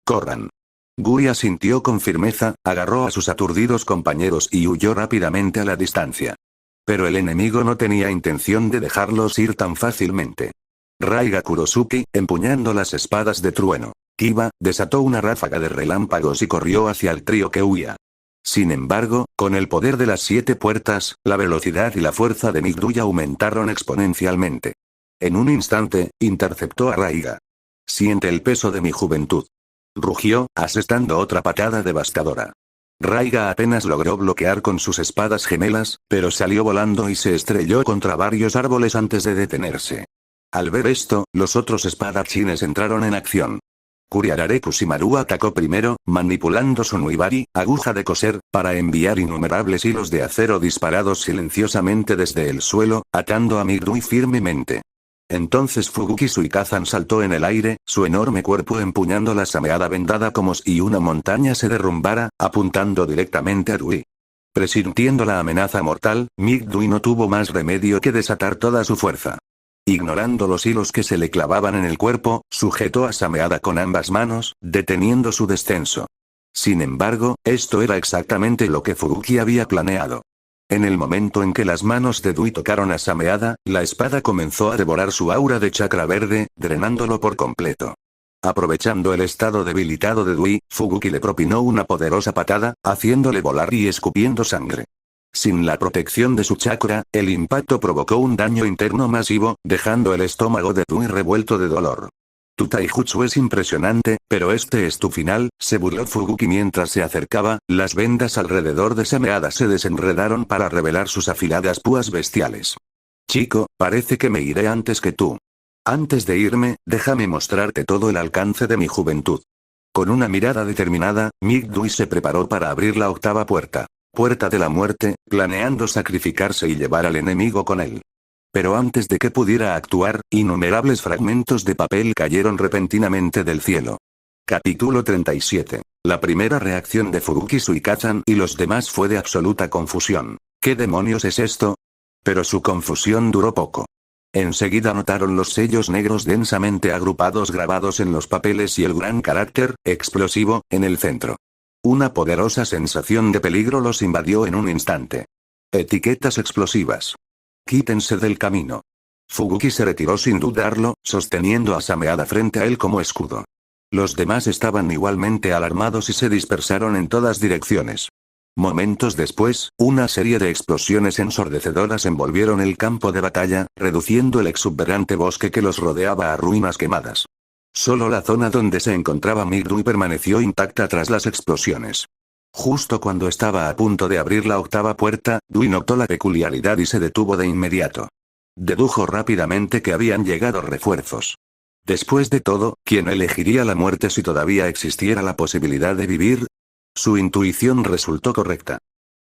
¡Corran! Gui asintió con firmeza, agarró a sus aturdidos compañeros y huyó rápidamente a la distancia. Pero el enemigo no tenía intención de dejarlos ir tan fácilmente. Raiga Kurosuke, empuñando las espadas de trueno, Kiba, desató una ráfaga de relámpagos y corrió hacia el trío que huía. Sin embargo, con el poder de las 7 puertas, la velocidad y la fuerza de Migdui aumentaron exponencialmente. En un instante, interceptó a Raiga. «Siente el peso de mi juventud», rugió, asestando otra patada devastadora. Raiga apenas logró bloquear con sus espadas gemelas, pero salió volando y se estrelló contra varios árboles antes de detenerse. Al ver esto, los otros espadachines entraron en acción. Kuriarare Kushimaru atacó primero, manipulando su Nuibari, aguja de coser, para enviar innumerables hilos de acero disparados silenciosamente desde el suelo, atando a Migdui firmemente. Entonces Fubuki Suikazan saltó en el aire, su enorme cuerpo empuñando la sameada vendada como si una montaña se derrumbara, apuntando directamente a Dui. Presintiendo la amenaza mortal, Migdui no tuvo más remedio que desatar toda su fuerza. Ignorando los hilos que se le clavaban en el cuerpo, sujetó a Sameada con ambas manos, deteniendo su descenso. Sin embargo, esto era exactamente lo que Fubuki había planeado. En el momento en que las manos de Dui tocaron a Sameada, la espada comenzó a devorar su aura de chakra verde, drenándolo por completo. Aprovechando el estado debilitado de Dui, Fubuki le propinó una poderosa patada, haciéndole volar y escupiendo sangre. Sin la protección de su chakra, el impacto provocó un daño interno masivo, dejando el estómago de Dui revuelto de dolor. Tu taijutsu es impresionante, pero este es tu final, se burló Fubuki mientras se acercaba, las vendas alrededor de Sameada se desenredaron para revelar sus afiladas púas bestiales. Chico, parece que me iré antes que tú. Antes de irme, déjame mostrarte todo el alcance de mi juventud. Con una mirada determinada, Migdui se preparó para abrir la 8ª puerta. Puerta de la muerte, planeando sacrificarse y llevar al enemigo con él. Pero antes de que pudiera actuar, innumerables fragmentos de papel cayeron repentinamente del cielo. Capítulo 37. La primera reacción de Fubuki Suikazan y los demás fue de absoluta confusión. ¿Qué demonios es esto? Pero su confusión duró poco. Enseguida notaron los sellos negros densamente agrupados grabados en los papeles y el gran carácter, explosivo, en el centro. Una poderosa sensación de peligro los invadió en un instante. Etiquetas explosivas. Quítense del camino. Fubuki se retiró sin dudarlo, sosteniendo a Sameada frente a él como escudo. Los demás estaban igualmente alarmados y se dispersaron en todas direcciones. Momentos después, una serie de explosiones ensordecedoras envolvieron el campo de batalla, reduciendo el exuberante bosque que los rodeaba a ruinas quemadas. Solo la zona donde se encontraba Migdui permaneció intacta tras las explosiones. Justo cuando estaba a punto de abrir la 8ª puerta, Dui notó la peculiaridad y se detuvo de inmediato. Dedujo rápidamente que habían llegado refuerzos. Después de todo, ¿quién elegiría la muerte si todavía existiera la posibilidad de vivir? Su intuición resultó correcta.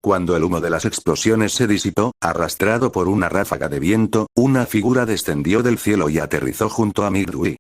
Cuando el humo de las explosiones se disipó, arrastrado por una ráfaga de viento, una figura descendió del cielo y aterrizó junto a Migdui.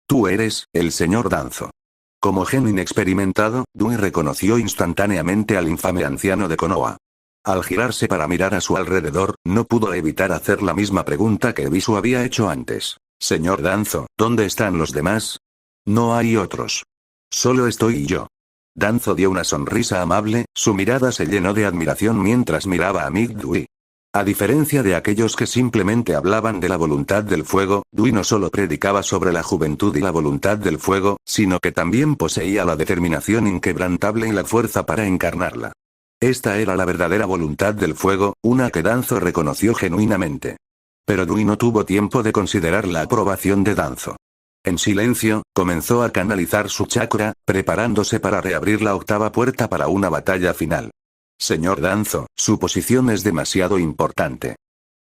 Tú eres, el señor Danzo. Como gen inexperimentado, Dui reconoció instantáneamente al infame anciano de Konoha. Al girarse para mirar a su alrededor, no pudo evitar hacer la misma pregunta que Bisu había hecho antes. Señor Danzo, ¿dónde están los demás? No hay otros. Solo estoy yo. Danzo dio una sonrisa amable, su mirada se llenó de admiración mientras miraba a Migdui. A diferencia de aquellos que simplemente hablaban de la voluntad del fuego, Dui no solo predicaba sobre la juventud y la voluntad del fuego, sino que también poseía la determinación inquebrantable y la fuerza para encarnarla. Esta era la verdadera voluntad del fuego, una que Danzo reconoció genuinamente. Pero Dui no tuvo tiempo de considerar la aprobación de Danzo. En silencio, comenzó a canalizar su chakra, preparándose para reabrir la 8ª puerta para una batalla final. Señor Danzo, su posición es demasiado importante.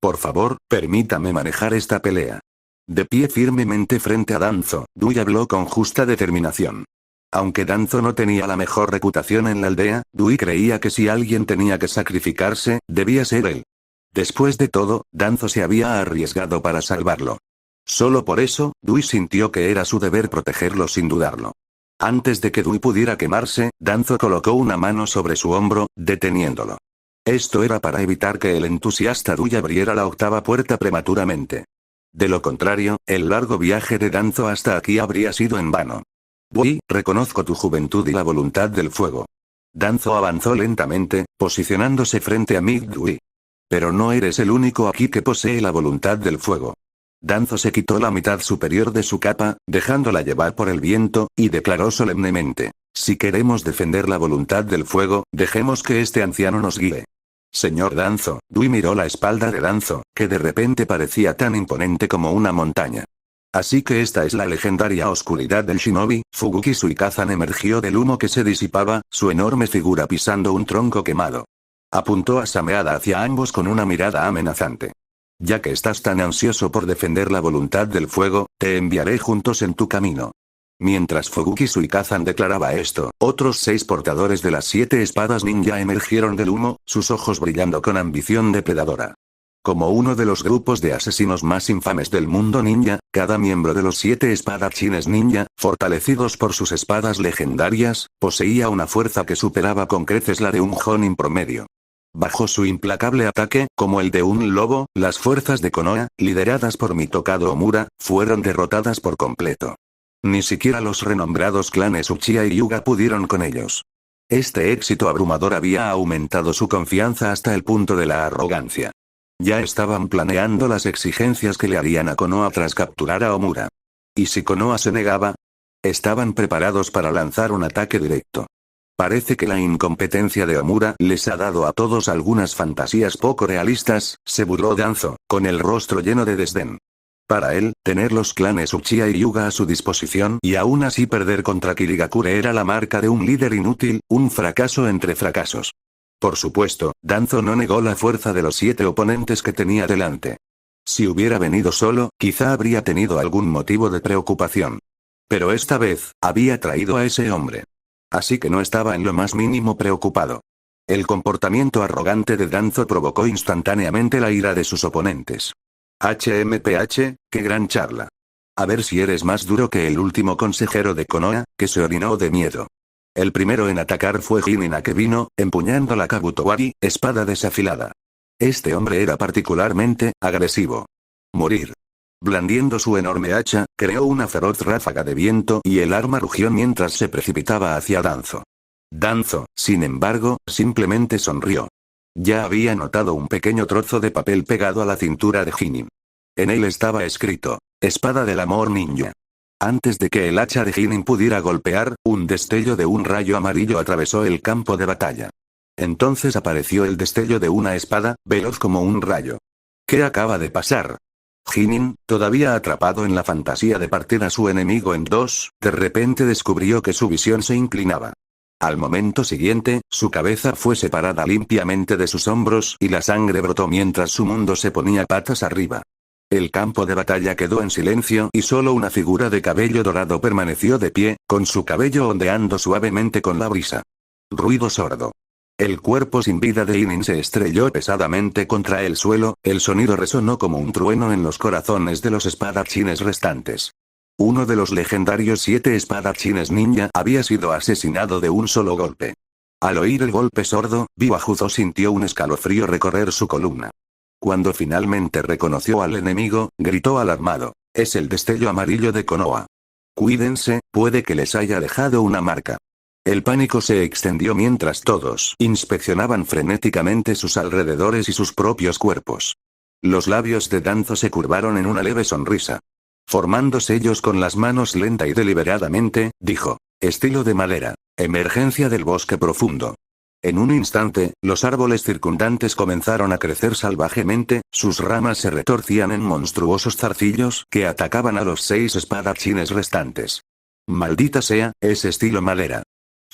Por favor, permítame manejar esta pelea. De pie firmemente frente a Danzo, Dui habló con justa determinación. Aunque Danzo no tenía la mejor reputación en la aldea, Dui creía que si alguien tenía que sacrificarse, debía ser él. Después de todo, Danzo se había arriesgado para salvarlo. Solo por eso, Dui sintió que era su deber protegerlo sin dudarlo. Antes de que Dui pudiera quemarse, Danzo colocó una mano sobre su hombro, deteniéndolo. Esto era para evitar que el entusiasta Dui abriera la octava puerta prematuramente. De lo contrario, el largo viaje de Danzo hasta aquí habría sido en vano. Dui, reconozco tu juventud y la voluntad del fuego. Danzo avanzó lentamente, posicionándose frente a Mick Dui. Pero no eres el único aquí que posee la voluntad del fuego. Danzo se quitó la mitad superior de su capa, dejándola llevar por el viento, y declaró solemnemente: si queremos defender la voluntad del fuego, dejemos que este anciano nos guíe. Señor Danzo, Dui miró la espalda de Danzo, que de repente parecía tan imponente como una montaña. Así que esta es la legendaria oscuridad del shinobi. Fubuki Suikazan emergió del humo que se disipaba, su enorme figura pisando un tronco quemado. Apuntó a Sameada hacia ambos con una mirada amenazante. Ya que estás tan ansioso por defender la voluntad del fuego, te enviaré juntos en tu camino. Mientras Fubuki Suikazan declaraba esto, otros 6 portadores de las 7 espadas ninja emergieron del humo, sus ojos brillando con ambición depredadora. Como uno de los grupos de asesinos más infames del mundo ninja, cada miembro de los 7 espadachines ninja, fortalecidos por sus espadas legendarias, poseía una fuerza que superaba con creces la de un Jonin promedio. Bajo su implacable ataque, como el de un lobo, las fuerzas de Konoha, lideradas por Mitokado Omura, fueron derrotadas por completo. Ni siquiera los renombrados clanes Uchiha y Hyuga pudieron con ellos. Este éxito abrumador había aumentado su confianza hasta el punto de la arrogancia. Ya estaban planeando las exigencias que le harían a Konoha tras capturar a Omura. ¿Y si Konoha se negaba? Estaban preparados para lanzar un ataque directo. Parece que la incompetencia de Omura les ha dado a todos algunas fantasías poco realistas, se burló Danzo, con el rostro lleno de desdén. Para él, tener los clanes Uchiha y Hyuga a su disposición y aún así perder contra Kirigakure era la marca de un líder inútil, un fracaso entre fracasos. Por supuesto, Danzo no negó la fuerza de los 7 oponentes que tenía delante. Si hubiera venido solo, quizá habría tenido algún motivo de preocupación. Pero esta vez, había traído a ese hombre. Así que no estaba en lo más mínimo preocupado. El comportamiento arrogante de Danzo provocó instantáneamente la ira de sus oponentes. HMPH, qué gran charla. A ver si eres más duro que el último consejero de Konoha, que se orinó de miedo. El primero en atacar fue Jinin Akebino, empuñando la Kabutowari, espada desafilada. Este hombre era particularmente agresivo. Morir. Blandiendo su enorme hacha, creó una feroz ráfaga de viento y el arma rugió mientras se precipitaba hacia Danzo. Danzo, sin embargo, simplemente sonrió. Ya había notado un pequeño trozo de papel pegado a la cintura de Jinin. En él estaba escrito: Espada del amor ninja. Antes de que el hacha de Jinin pudiera golpear, un destello de un rayo amarillo atravesó el campo de batalla. Entonces apareció el destello de una espada, veloz como un rayo. ¿Qué acaba de pasar? Jinin, todavía atrapado en la fantasía de partir a su enemigo en dos, de repente descubrió que su visión se inclinaba. Al momento siguiente, su cabeza fue separada limpiamente de sus hombros y la sangre brotó mientras su mundo se ponía patas arriba. El campo de batalla quedó en silencio y solo una figura de cabello dorado permaneció de pie, con su cabello ondeando suavemente con la brisa. Ruido sordo. El cuerpo sin vida de Jinin se estrelló pesadamente contra el suelo, el sonido resonó como un trueno en los corazones de los espadachines restantes. Uno de los legendarios 7 espadachines ninja había sido asesinado de un solo golpe. Al oír el golpe sordo, Biwajuzo sintió un escalofrío recorrer su columna. Cuando finalmente reconoció al enemigo, gritó alarmado: «Es el destello amarillo de Konoha. Cuídense, puede que les haya dejado una marca». El pánico se extendió mientras todos inspeccionaban frenéticamente sus alrededores y sus propios cuerpos. Los labios de Danzo se curvaron en una leve sonrisa. Formando sellos con las manos lenta y deliberadamente, dijo: «Estilo de madera. Emergencia del bosque profundo». En un instante, los árboles circundantes comenzaron a crecer salvajemente, sus ramas se retorcían en monstruosos zarcillos que atacaban a los 6 espadachines restantes. «Maldita sea, es estilo madera».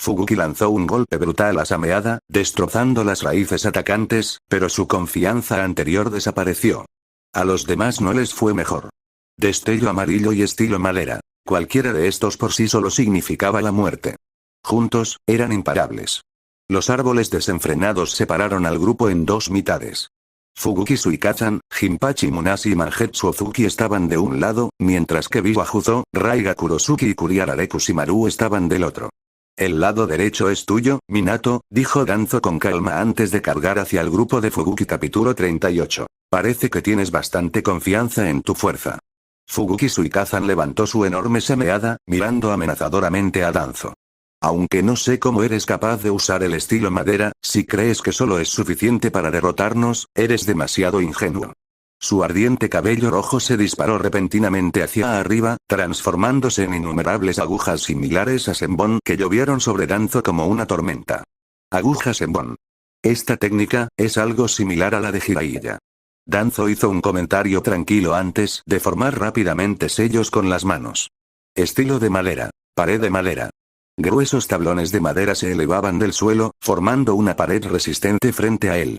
Fubuki lanzó un golpe brutal a Sameada, destrozando las raíces atacantes, pero su confianza anterior desapareció. A los demás no les fue mejor. Destello amarillo y estilo madera. Cualquiera de estos por sí solo significaba la muerte. Juntos, eran imparables. Los árboles desenfrenados separaron al grupo en dos mitades. Fubuki Suikazan, Jinpachi Munashi y Mangetsu Ozuki estaban de un lado, mientras que Biwa Juzo, Raiga Kurosuki y Kuriarare Kusimaru estaban del otro. El lado derecho es tuyo, Minato, dijo Danzo con calma antes de cargar hacia el grupo de Fubuki. Capítulo 38. Parece que tienes bastante confianza en tu fuerza. Fubuki Suikazan levantó su enorme sameada, mirando amenazadoramente a Danzo. Aunque no sé cómo eres capaz de usar el estilo madera, si crees que solo es suficiente para derrotarnos, eres demasiado ingenuo. Su ardiente cabello rojo se disparó repentinamente hacia arriba, transformándose en innumerables agujas similares a Senbon que llovieron sobre Danzo como una tormenta. Aguja Senbon. Esta técnica, es algo similar a la de Jiraiya. Danzo hizo un comentario tranquilo antes de formar rápidamente sellos con las manos. Estilo de madera. Pared de madera. Gruesos tablones de madera se elevaban del suelo, formando una pared resistente frente a él.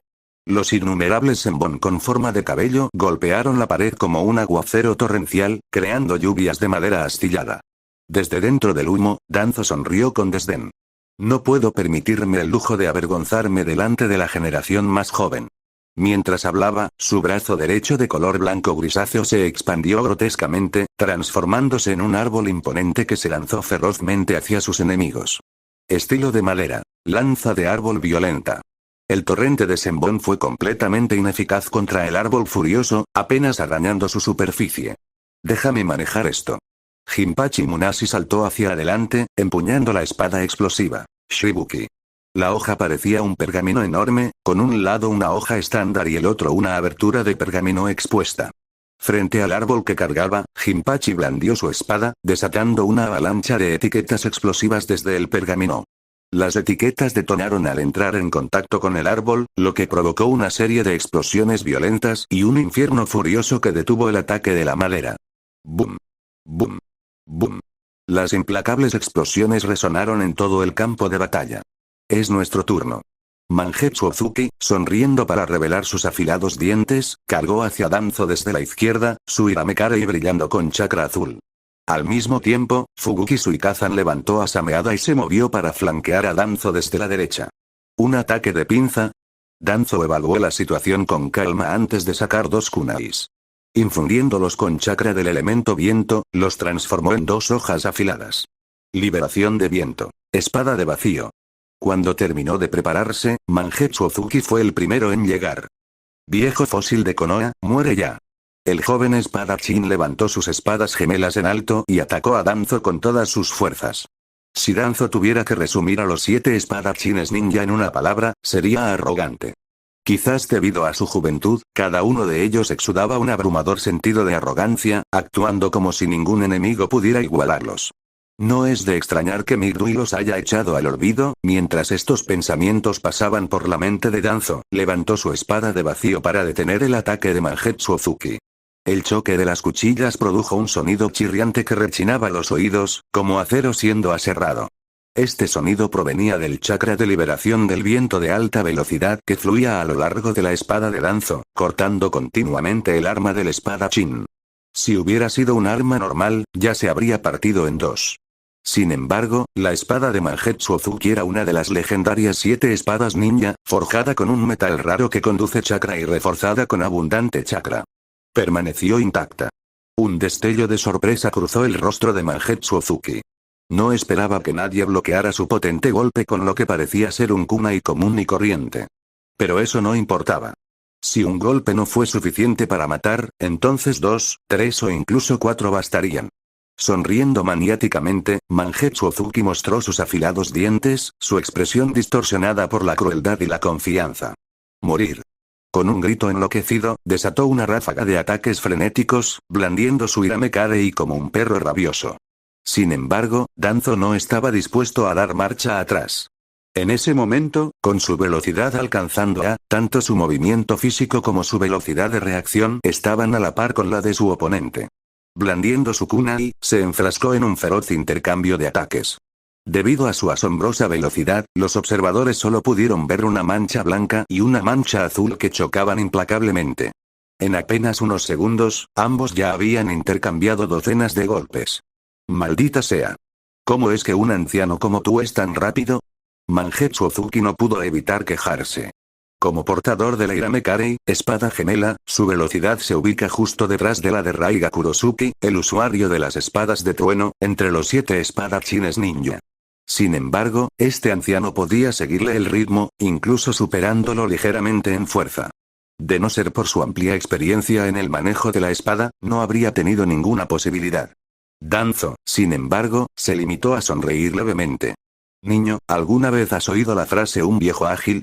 Los innumerables Senbon con forma de cabello golpearon la pared como un aguacero torrencial, creando lluvias de madera astillada. Desde dentro del humo, Danzo sonrió con desdén. No puedo permitirme el lujo de avergonzarme delante de la generación más joven. Mientras hablaba, su brazo derecho de color blanco grisáceo se expandió grotescamente, transformándose en un árbol imponente que se lanzó ferozmente hacia sus enemigos. Estilo de madera. Lanza de árbol violenta. El torrente de Senbon fue completamente ineficaz contra el árbol furioso, apenas arañando su superficie. Déjame manejar esto. Jinpachi Munashi saltó hacia adelante, empuñando la espada explosiva. Shibuki. La hoja parecía un pergamino enorme, con un lado una hoja estándar y el otro una abertura de pergamino expuesta. Frente al árbol que cargaba, Jinpachi blandió su espada, desatando una avalancha de etiquetas explosivas desde el pergamino. Las etiquetas detonaron al entrar en contacto con el árbol, lo que provocó una serie de explosiones violentas y un infierno furioso que detuvo el ataque de la madera. ¡Bum! ¡Bum! ¡Bum! Las implacables explosiones resonaron en todo el campo de batalla. Es nuestro turno. Mangetsu Ozuki, sonriendo para revelar sus afilados dientes, cargó hacia Danzo desde la izquierda, su Hiramekare y brillando con chakra azul. Al mismo tiempo, Fubuki Suikazan levantó a Sameada y se movió para flanquear a Danzo desde la derecha. ¿Un ataque de pinza? Danzo evaluó la situación con calma antes de sacar dos kunais. Infundiéndolos con chakra del elemento viento, los transformó en dos hojas afiladas. Liberación de viento. Espada de vacío. Cuando terminó de prepararse, Mangetsu Ozuki fue el primero en llegar. Viejo fósil de Konoha, muere ya. El joven espadachín levantó sus espadas gemelas en alto y atacó a Danzo con todas sus fuerzas. Si Danzo tuviera que resumir a los 7 espadachines ninja en una palabra, sería arrogante. Quizás debido a su juventud, cada uno de ellos exudaba un abrumador sentido de arrogancia, actuando como si ningún enemigo pudiera igualarlos. No es de extrañar que Migui los haya echado al olvido. Mientras estos pensamientos pasaban por la mente de Danzo, levantó su espada de vacío para detener el ataque de Mangetsu Ozuki. El choque de las cuchillas produjo un sonido chirriante que rechinaba los oídos, como acero siendo aserrado. Este sonido provenía del chakra de liberación del viento de alta velocidad que fluía a lo largo de la espada de Danzo, cortando continuamente el arma del espadachín. Si hubiera sido un arma normal, ya se habría partido en dos. Sin embargo, la espada de Mangetsu Ozuki era una de las legendarias 7 espadas ninja, forjada con un metal raro que conduce chakra y reforzada con abundante chakra. Permaneció intacta. Un destello de sorpresa cruzó el rostro de Mangetsu Ozuki. No esperaba que nadie bloqueara su potente golpe con lo que parecía ser un kunai común y corriente. Pero eso no importaba. Si un golpe no fue suficiente para matar, entonces 2, 3 o incluso 4 bastarían. Sonriendo maniáticamente, Mangetsu Ozuki mostró sus afilados dientes, su expresión distorsionada por la crueldad y la confianza. Morir. Con un grito enloquecido, desató una ráfaga de ataques frenéticos, blandiendo su Hiramekare y como un perro rabioso. Sin embargo, Danzo no estaba dispuesto a dar marcha atrás. En ese momento, con su velocidad alcanzando a, tanto su movimiento físico como su velocidad de reacción estaban a la par con la de su oponente. Blandiendo su kunai, se enfrascó en un feroz intercambio de ataques. Debido a su asombrosa velocidad, los observadores solo pudieron ver una mancha blanca y una mancha azul que chocaban implacablemente. En apenas unos segundos, ambos ya habían intercambiado docenas de golpes. ¡Maldita sea! ¿Cómo es que un anciano como tú es tan rápido? Mangetsu Ozuki no pudo evitar quejarse. Como portador de la Iramekarei, espada gemela, su velocidad se ubica justo detrás de la de Raiga Kurosuke, el usuario de las espadas de trueno, entre los 7 espadachines ninja. Sin embargo, este anciano podía seguirle el ritmo, incluso superándolo ligeramente en fuerza. De no ser por su amplia experiencia en el manejo de la espada, no habría tenido ninguna posibilidad. Danzo, sin embargo, se limitó a sonreír levemente. Niño, ¿alguna vez has oído la frase un viejo ágil?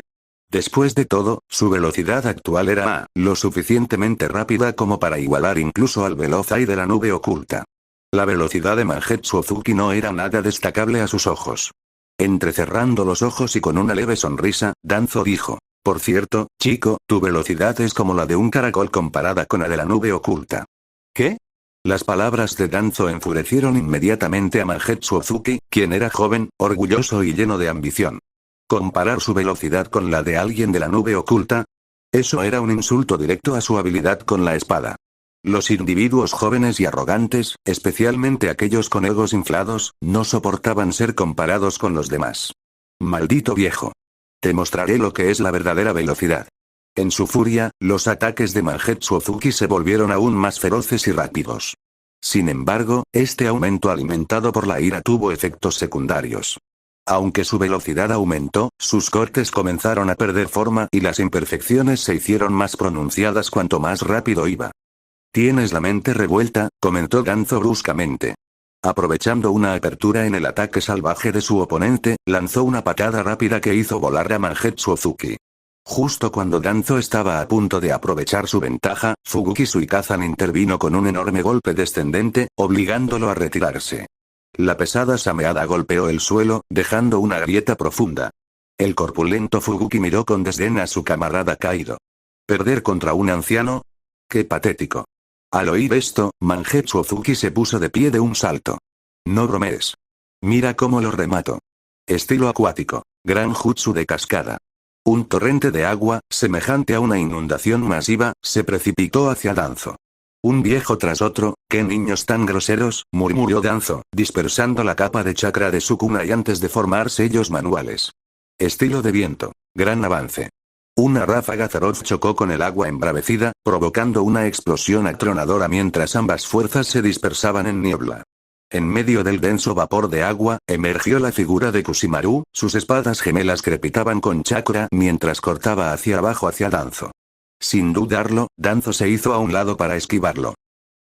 Después de todo, su velocidad actual era lo suficientemente rápida como para igualar incluso al veloz Ai de la nube oculta. La velocidad de Mangetsu Ozuki no era nada destacable a sus ojos. Entrecerrando los ojos y con una leve sonrisa, Danzo dijo: por cierto, chico, tu velocidad es como la de un caracol comparada con la de la nube oculta. ¿Qué? Las palabras de Danzo enfurecieron inmediatamente a Mangetsu Ozuki, quien era joven, orgulloso y lleno de ambición. ¿Comparar su velocidad con la de alguien de la nube oculta? Eso era un insulto directo a su habilidad con la espada. Los individuos jóvenes y arrogantes, especialmente aquellos con egos inflados, no soportaban ser comparados con los demás. Maldito viejo. Te mostraré lo que es la verdadera velocidad. En su furia, los ataques de Mangetsu Ozuki se volvieron aún más feroces y rápidos. Sin embargo, este aumento alimentado por la ira tuvo efectos secundarios. Aunque su velocidad aumentó, sus cortes comenzaron a perder forma y las imperfecciones se hicieron más pronunciadas cuanto más rápido iba. Tienes la mente revuelta, comentó Danzo bruscamente. Aprovechando una apertura en el ataque salvaje de su oponente, lanzó una patada rápida que hizo volar a Mangetsu Ozuki. Justo cuando Danzo estaba a punto de aprovechar su ventaja, Fuguki Suikazan intervino con un enorme golpe descendente, obligándolo a retirarse. La pesada sameada golpeó el suelo, dejando una grieta profunda. El corpulento Fuguki miró con desdén a su camarada caído. ¿Perder contra un anciano? ¡Qué patético! Al oír esto, Mangetsu Ozuki se puso de pie de un salto. No bromees. Mira cómo lo remato. Estilo acuático. Gran jutsu de cascada. Un torrente de agua, semejante a una inundación masiva, se precipitó hacia Danzo. Un viejo tras otro, ¡qué niños tan groseros!, murmuró Danzo, dispersando la capa de chakra de su kunai antes de formar sellos manuales. Estilo de viento. Gran avance. Una ráfaga feroz chocó con el agua embravecida, provocando una explosión atronadora mientras ambas fuerzas se dispersaban en niebla. En medio del denso vapor de agua, emergió la figura de Kusimaru, sus espadas gemelas crepitaban con chakra mientras cortaba hacia abajo hacia Danzo. Sin dudarlo, Danzo se hizo a un lado para esquivarlo.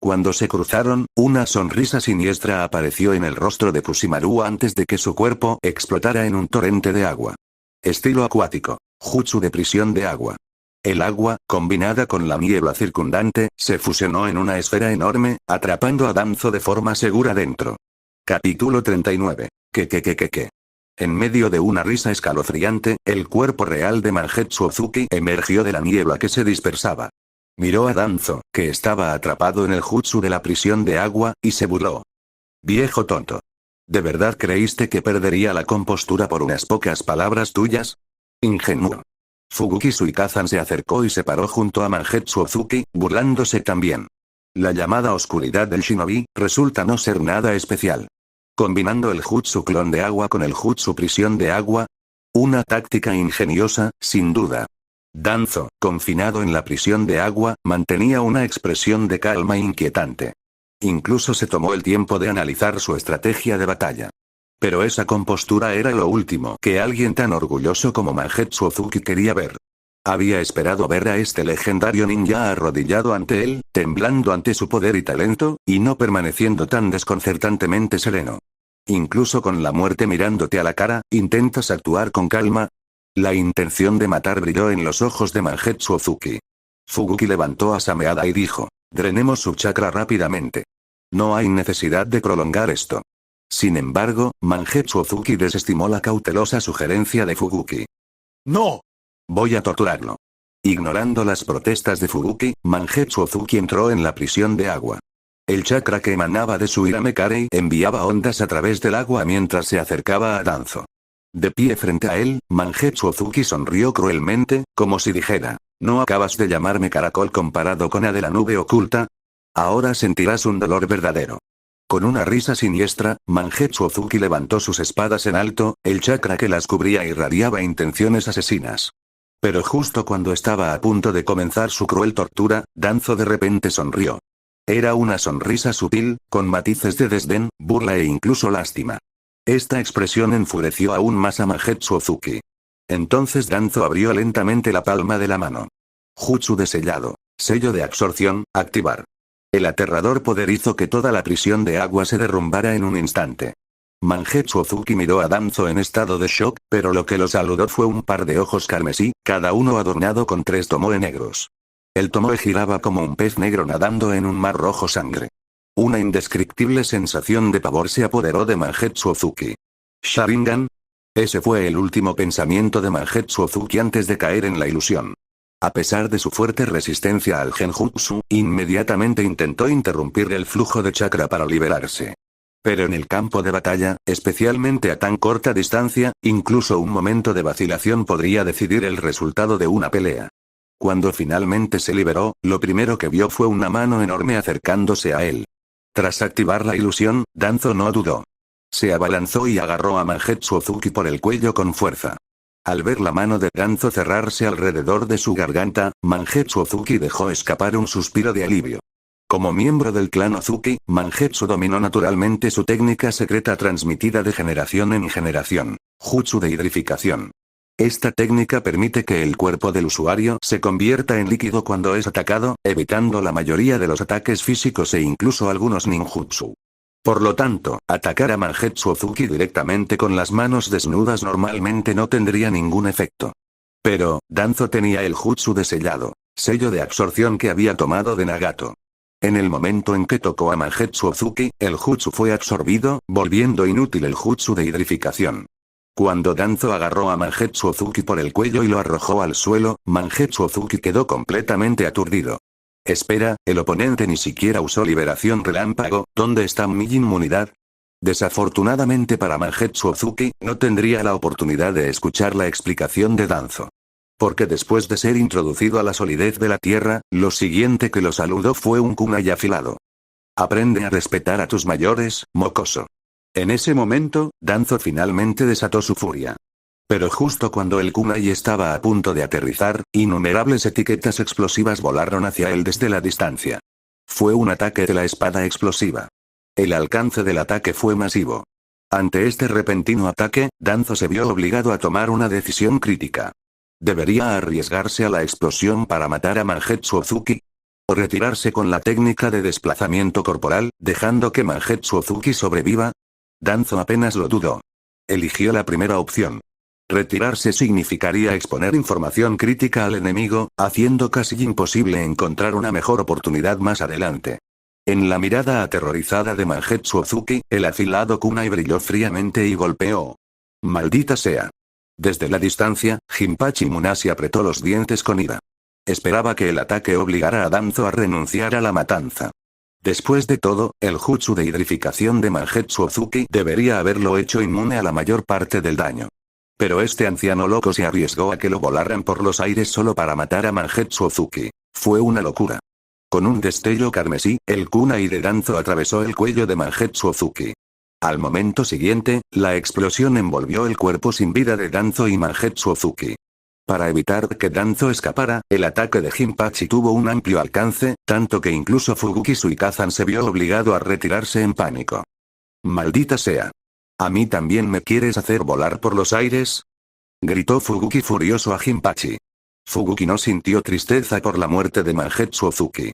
Cuando se cruzaron, una sonrisa siniestra apareció en el rostro de Kusimaru antes de que su cuerpo explotara en un torrente de agua. Estilo acuático. Jutsu de prisión de agua. El agua, combinada con la niebla circundante, se fusionó en una esfera enorme, atrapando a Danzo de forma segura dentro. Capítulo 39. ¿Qué? En medio de una risa escalofriante, el cuerpo real de Mangetsu Ozuki emergió de la niebla que se dispersaba. Miró a Danzo, que estaba atrapado en el jutsu de la prisión de agua, y se burló. Viejo tonto. ¿De verdad creíste que perdería la compostura por unas pocas palabras tuyas? Ingenuo. Fuguki Suikazan se acercó y se paró junto a Mangetsu Ozuki, burlándose también. La llamada oscuridad del shinobi, resulta no ser nada especial. Combinando el jutsu clon de agua con el jutsu prisión de agua. Una táctica ingeniosa, sin duda. Danzo, confinado en la prisión de agua, mantenía una expresión de calma inquietante. Incluso se tomó el tiempo de analizar su estrategia de batalla. Pero esa compostura era lo último que alguien tan orgulloso como Mangetsu Ozuki quería ver. Había esperado ver a este legendario ninja arrodillado ante él, temblando ante su poder y talento, y no permaneciendo tan desconcertantemente sereno. Incluso con la muerte mirándote a la cara, ¿intentas actuar con calma? La intención de matar brilló en los ojos de Mangetsu Ozuki. Fuguki levantó a Sameada y dijo: drenemos su chakra rápidamente. No hay necesidad de prolongar esto. Sin embargo, Mangetsu Ozuki desestimó la cautelosa sugerencia de Fuguki. ¡No! Voy a torturarlo. Ignorando las protestas de Fuguki, Mangetsu Ozuki entró en la prisión de agua. El chakra que emanaba de su Iramekarei enviaba ondas a través del agua mientras se acercaba a Danzo. De pie frente a él, Mangetsu Ozuki sonrió cruelmente, como si dijera, ¿no acabas de llamarme caracol comparado con la de la nube oculta? Ahora sentirás un dolor verdadero. Con una risa siniestra, Mangetsu Ozuki levantó sus espadas en alto, el chakra que las cubría irradiaba intenciones asesinas. Pero justo cuando estaba a punto de comenzar su cruel tortura, Danzo de repente sonrió. Era una sonrisa sutil, con matices de desdén, burla e incluso lástima. Esta expresión enfureció aún más a Mangetsu Ozuki. Entonces Danzo abrió lentamente la palma de la mano. Jutsu de sellado. Sello de absorción, activar. El aterrador poder hizo que toda la prisión de agua se derrumbara en un instante. Mangetsu Ozuki miró a Danzo en estado de shock, pero lo que lo saludó fue un par de ojos carmesí, cada uno adornado con 3 tomoe negros. El tomoe giraba como un pez negro nadando en un mar rojo sangre. Una indescriptible sensación de pavor se apoderó de Mangetsu Ozuki. ¿Sharingan? Ese fue el último pensamiento de Mangetsu Ozuki antes de caer en la ilusión. A pesar de su fuerte resistencia al genjutsu, inmediatamente intentó interrumpir el flujo de chakra para liberarse. Pero en el campo de batalla, especialmente a tan corta distancia, incluso un momento de vacilación podría decidir el resultado de una pelea. Cuando finalmente se liberó, lo primero que vio fue una mano enorme acercándose a él. Tras activar la ilusión, Danzo no dudó. Se abalanzó y agarró a Mangetsu Ozuki por el cuello con fuerza. Al ver la mano de Danzo cerrarse alrededor de su garganta, Mangetsu Ozuki dejó escapar un suspiro de alivio. Como miembro del clan Ozuki, Mangetsu dominó naturalmente su técnica secreta transmitida de generación en generación, jutsu de hidrificación. Esta técnica permite que el cuerpo del usuario se convierta en líquido cuando es atacado, evitando la mayoría de los ataques físicos e incluso algunos ninjutsu. Por lo tanto, atacar a Mangetsu Ozuki directamente con las manos desnudas normalmente no tendría ningún efecto. Pero, Danzo tenía el jutsu de sellado, sello de absorción que había tomado de Nagato. En el momento en que tocó a Mangetsu Ozuki, el jutsu fue absorbido, volviendo inútil el jutsu de hidrificación. Cuando Danzo agarró a Mangetsu Ozuki por el cuello y lo arrojó al suelo, Mangetsu Ozuki quedó completamente aturdido. Espera, el oponente ni siquiera usó liberación relámpago, ¿dónde está mi inmunidad? Desafortunadamente para Mangetsu Ozuki, no tendría la oportunidad de escuchar la explicación de Danzo. Porque después de ser introducido a la solidez de la tierra, lo siguiente que lo saludó fue un kunai afilado. Aprende a respetar a tus mayores, mocoso. En ese momento, Danzo finalmente desató su furia. Pero justo cuando el kunai estaba a punto de aterrizar, innumerables etiquetas explosivas volaron hacia él desde la distancia. Fue un ataque de la espada explosiva. El alcance del ataque fue masivo. Ante este repentino ataque, Danzo se vio obligado a tomar una decisión crítica. ¿Debería arriesgarse a la explosión para matar a Mangetsu Ozuki? ¿O retirarse con la técnica de desplazamiento corporal, dejando que Mangetsu Ozuki sobreviva? Danzo apenas lo dudó. Eligió la primera opción. Retirarse significaría exponer información crítica al enemigo, haciendo casi imposible encontrar una mejor oportunidad más adelante. En la mirada aterrorizada de Mangetsu Ozuki, el afilado kunai brilló fríamente y golpeó. ¡Maldita sea! Desde la distancia, Jinpachi Munashi apretó los dientes con ira. Esperaba que el ataque obligara a Danzo a renunciar a la matanza. Después de todo, el jutsu de hidrificación de Mangetsu Ozuki debería haberlo hecho inmune a la mayor parte del daño. Pero este anciano loco se arriesgó a que lo volaran por los aires solo para matar a Mangetsu Ozuki. Fue una locura. Con un destello carmesí, el kunai de Danzo atravesó el cuello de Mangetsu Ozuki. Al momento siguiente, la explosión envolvió el cuerpo sin vida de Danzo y Mangetsu Ozuki. Para evitar que Danzo escapara, el ataque de Jinpachi tuvo un amplio alcance, tanto que incluso Fubuki Suikazan se vio obligado a retirarse en pánico. ¡Maldita sea! ¿A mí también me quieres hacer volar por los aires?, gritó Fubuki furioso a Jinpachi. Fubuki no sintió tristeza por la muerte de Mangetsu Ozuki.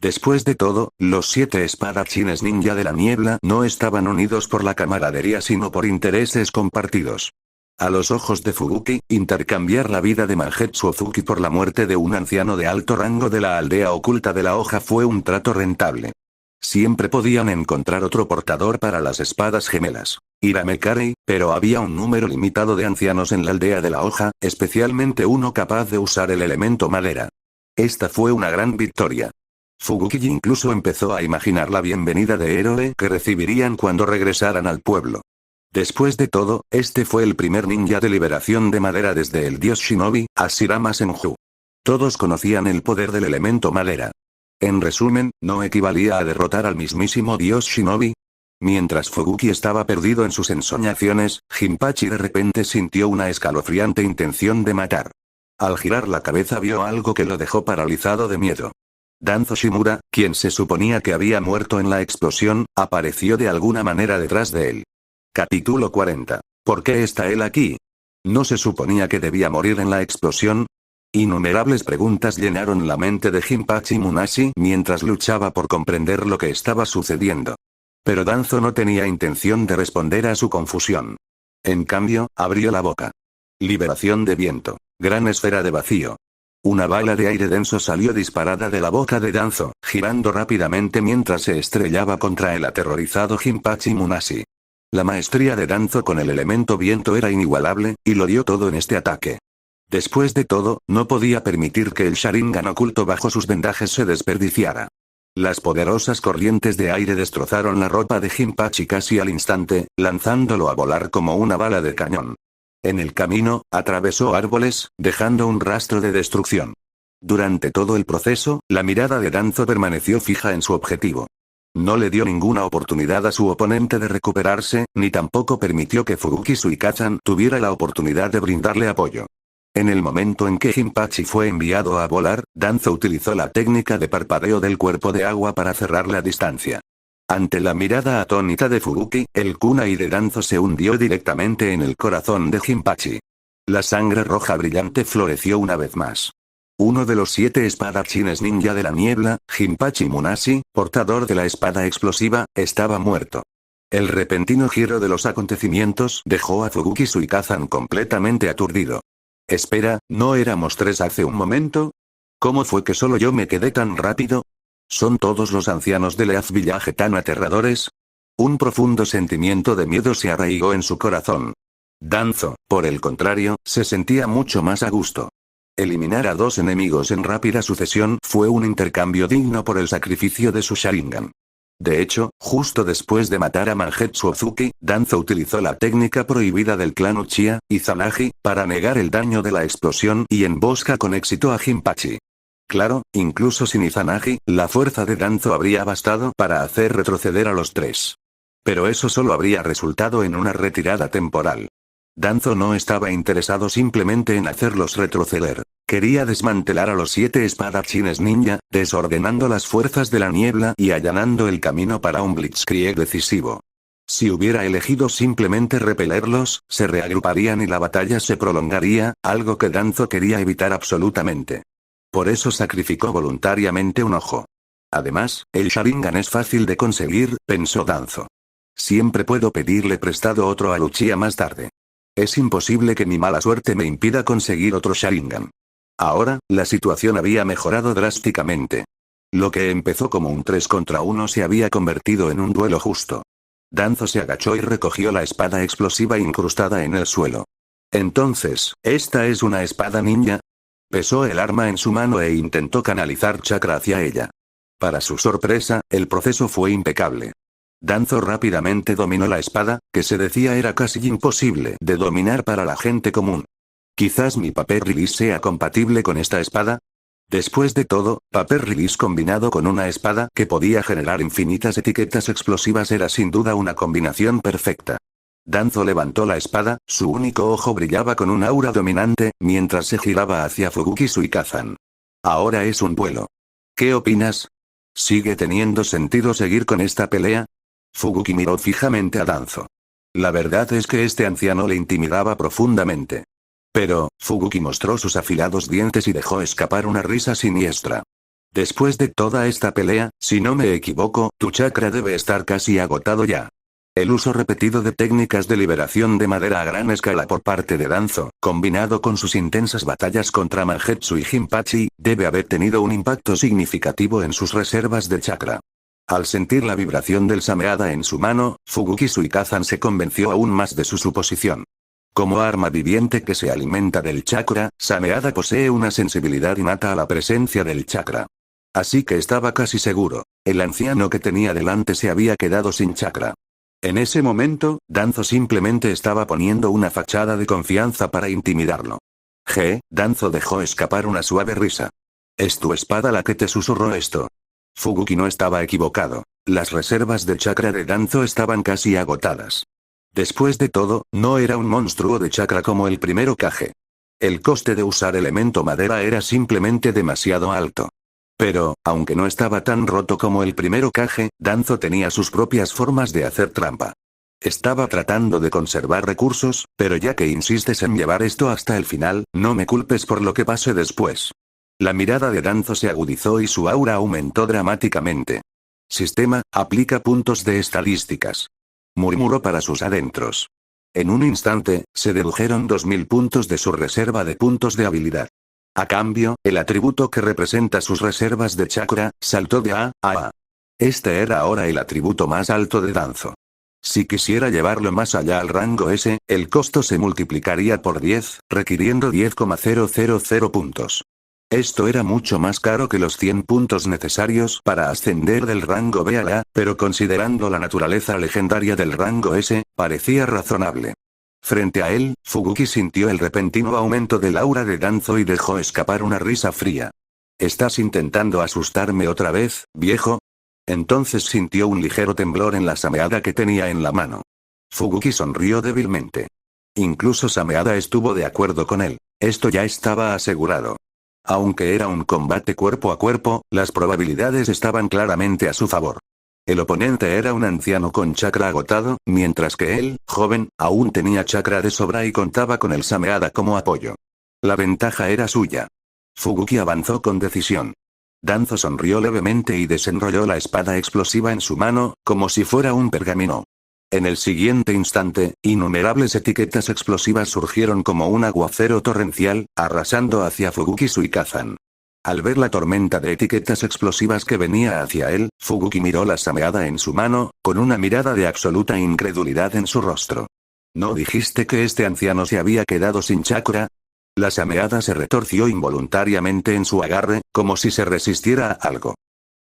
Después de todo, los 7 espadachines ninja de la niebla no estaban unidos por la camaradería sino por intereses compartidos. A los ojos de Fubuki, intercambiar la vida de Mangetsu Ozuki por la muerte de un anciano de alto rango de la aldea oculta de la hoja fue un trato rentable. Siempre podían encontrar otro portador para las espadas gemelas, Iramekarei, pero había un número limitado de ancianos en la aldea de la hoja, especialmente uno capaz de usar el elemento madera. Esta fue una gran victoria. Fuguki incluso empezó a imaginar la bienvenida de héroe que recibirían cuando regresaran al pueblo. Después de todo, este fue el primer ninja de liberación de madera desde el dios Shinobi, Hashirama Senju. Todos conocían el poder del elemento madera. En resumen, ¿no equivalía a derrotar al mismísimo dios Shinobi? Mientras Fuguki estaba perdido en sus ensoñaciones, Jinpachi de repente sintió una escalofriante intención de matar. Al girar la cabeza vio algo que lo dejó paralizado de miedo. Danzo Shimura, quien se suponía que había muerto en la explosión, apareció de alguna manera detrás de él. Capítulo 40. ¿Por qué está él aquí? ¿No se suponía que debía morir en la explosión? Innumerables preguntas llenaron la mente de Jinpachi Munashi mientras luchaba por comprender lo que estaba sucediendo. Pero Danzo no tenía intención de responder a su confusión. En cambio, abrió la boca. Liberación de viento. Gran esfera de vacío. Una bala de aire denso salió disparada de la boca de Danzo, girando rápidamente mientras se estrellaba contra el aterrorizado Jinpachi Munashi. La maestría de Danzo con el elemento viento era inigualable, y lo dio todo en este ataque. Después de todo, no podía permitir que el Sharingan oculto bajo sus vendajes se desperdiciara. Las poderosas corrientes de aire destrozaron la ropa de Jinpachi casi al instante, lanzándolo a volar como una bala de cañón. En el camino, atravesó árboles, dejando un rastro de destrucción. Durante todo el proceso, la mirada de Danzo permaneció fija en su objetivo. No le dio ninguna oportunidad a su oponente de recuperarse, ni tampoco permitió que Fuguki Suikazan tuviera la oportunidad de brindarle apoyo. En el momento en que Jinpachi fue enviado a volar, Danzo utilizó la técnica de parpadeo del cuerpo de agua para cerrar la distancia. Ante la mirada atónita de Fuguki, el kunai de Danzo se hundió directamente en el corazón de Jinpachi. La sangre roja brillante floreció una vez más. Uno de los 7 espadachines ninja de la niebla, Jinpachi Munashi, portador de la espada explosiva, estaba muerto. El repentino giro de los acontecimientos dejó a Fuguki Suikazan completamente aturdido. Espera, ¿no éramos 3 hace un momento? ¿Cómo fue que solo yo me quedé tan rápido? ¿Son todos los ancianos de Leaf Village tan aterradores? Un profundo sentimiento de miedo se arraigó en su corazón. Danzo, por el contrario, se sentía mucho más a gusto. Eliminar a 2 enemigos en rápida sucesión fue un intercambio digno por el sacrificio de su Sharingan. De hecho, justo después de matar a Mangetsu Ozuki, Danzo utilizó la técnica prohibida del clan Uchiha, Izanagi, para negar el daño de la explosión y embosca con éxito a Jinpachi. Claro, incluso sin Izanagi, la fuerza de Danzo habría bastado para hacer retroceder a los 3. Pero eso solo habría resultado en una retirada temporal. Danzo no estaba interesado simplemente en hacerlos retroceder. Quería desmantelar a los 7 espadachines ninja, desordenando las fuerzas de la niebla y allanando el camino para un blitzkrieg decisivo. Si hubiera elegido simplemente repelerlos, se reagruparían y la batalla se prolongaría, algo que Danzo quería evitar absolutamente. Por eso sacrificó voluntariamente un ojo. Además, el Sharingan es fácil de conseguir, pensó Danzo. Siempre puedo pedirle prestado otro a Uchiha más tarde. Es imposible que mi mala suerte me impida conseguir otro Sharingan. Ahora, la situación había mejorado drásticamente. Lo que empezó como un 3 contra 1 se había convertido en un duelo justo. Danzo se agachó y recogió la espada explosiva incrustada en el suelo. Entonces, ¿esta es una espada ninja? Pesó el arma en su mano e intentó canalizar chakra hacia ella. Para su sorpresa, el proceso fue impecable. Danzo rápidamente dominó la espada, que se decía era casi imposible de dominar para la gente común. Quizás mi Paper Release sea compatible con esta espada. Después de todo, Paper Release combinado con una espada que podía generar infinitas etiquetas explosivas era sin duda una combinación perfecta. Danzo levantó la espada, su único ojo brillaba con un aura dominante, mientras se giraba hacia Fuguki Suikazan. Ahora es un duelo. ¿Qué opinas? ¿Sigue teniendo sentido seguir con esta pelea? Fuguki miró fijamente a Danzo. La verdad es que este anciano le intimidaba profundamente. Pero, Fuguki mostró sus afilados dientes y dejó escapar una risa siniestra. Después de toda esta pelea, si no me equivoco, tu chakra debe estar casi agotado ya. El uso repetido de técnicas de liberación de madera a gran escala por parte de Danzo, combinado con sus intensas batallas contra Mangetsu y Jinpachi, debe haber tenido un impacto significativo en sus reservas de chakra. Al sentir la vibración del Sameada en su mano, Fuguki Suikazan se convenció aún más de su suposición. Como arma viviente que se alimenta del chakra, Sameada posee una sensibilidad innata a la presencia del chakra. Así que estaba casi seguro. El anciano que tenía delante se había quedado sin chakra. En ese momento, Danzo simplemente estaba poniendo una fachada de confianza para intimidarlo. Danzo dejó escapar una suave risa. ¿Es tu espada la que te susurró esto? Fubuki no estaba equivocado. Las reservas de chakra de Danzo estaban casi agotadas. Después de todo, no era un monstruo de chakra como el primero Kage. El coste de usar elemento madera era simplemente demasiado alto. Pero, aunque no estaba tan roto como el primero Kage, Danzo tenía sus propias formas de hacer trampa. Estaba tratando de conservar recursos, pero ya que insistes en llevar esto hasta el final, no me culpes por lo que pase después. La mirada de Danzo se agudizó y su aura aumentó dramáticamente. Sistema, aplica puntos de estadísticas. Murmuró para sus adentros. En un instante, se dedujeron 2000 puntos de su reserva de puntos de habilidad. A cambio, el atributo que representa sus reservas de chakra, saltó de A a A. Este era ahora el atributo más alto de Danzo. Si quisiera llevarlo más allá al rango S, el costo se multiplicaría por 10, requiriendo 10,000 puntos. Esto era mucho más caro que los 100 puntos necesarios para ascender del rango B a A, pero considerando la naturaleza legendaria del rango S, parecía razonable. Frente a él, Fubuki sintió el repentino aumento del aura de Danzo y dejó escapar una risa fría. ¿Estás intentando asustarme otra vez, viejo? Entonces sintió un ligero temblor en la sameada que tenía en la mano. Fubuki sonrió débilmente. Incluso Sameada estuvo de acuerdo con él. Esto ya estaba asegurado. Aunque era un combate cuerpo a cuerpo, las probabilidades estaban claramente a su favor. El oponente era un anciano con chakra agotado, mientras que él, joven, aún tenía chakra de sobra y contaba con el Sameada como apoyo. La ventaja era suya. Fubuki avanzó con decisión. Danzo sonrió levemente y desenrolló la espada explosiva en su mano, como si fuera un pergamino. En el siguiente instante, innumerables etiquetas explosivas surgieron como un aguacero torrencial, arrasando hacia Fubuki Suikazan. Al ver la tormenta de etiquetas explosivas que venía hacia él, Fubuki miró la Sameada en su mano, con una mirada de absoluta incredulidad en su rostro. ¿No dijiste que este anciano se había quedado sin chakra? La Sameada se retorció involuntariamente en su agarre, como si se resistiera a algo.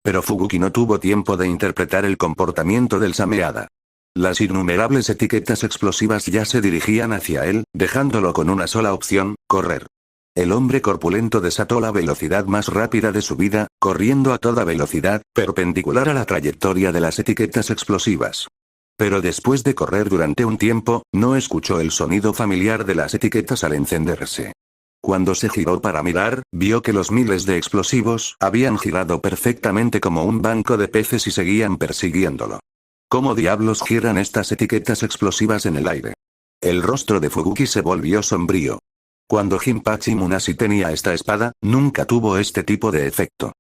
Pero Fubuki no tuvo tiempo de interpretar el comportamiento del Sameada. Las innumerables etiquetas explosivas ya se dirigían hacia él, dejándolo con una sola opción, correr. El hombre corpulento desató la velocidad más rápida de su vida, corriendo a toda velocidad, perpendicular a la trayectoria de las etiquetas explosivas. Pero después de correr durante un tiempo, no escuchó el sonido familiar de las etiquetas al encenderse. Cuando se giró para mirar, vio que los miles de explosivos habían girado perfectamente como un banco de peces y seguían persiguiéndolo. ¿Cómo diablos giran estas etiquetas explosivas en el aire? El rostro de Fubuki se volvió sombrío. Cuando Jinpachi Munashi tenía esta espada, nunca tuvo este tipo de efecto.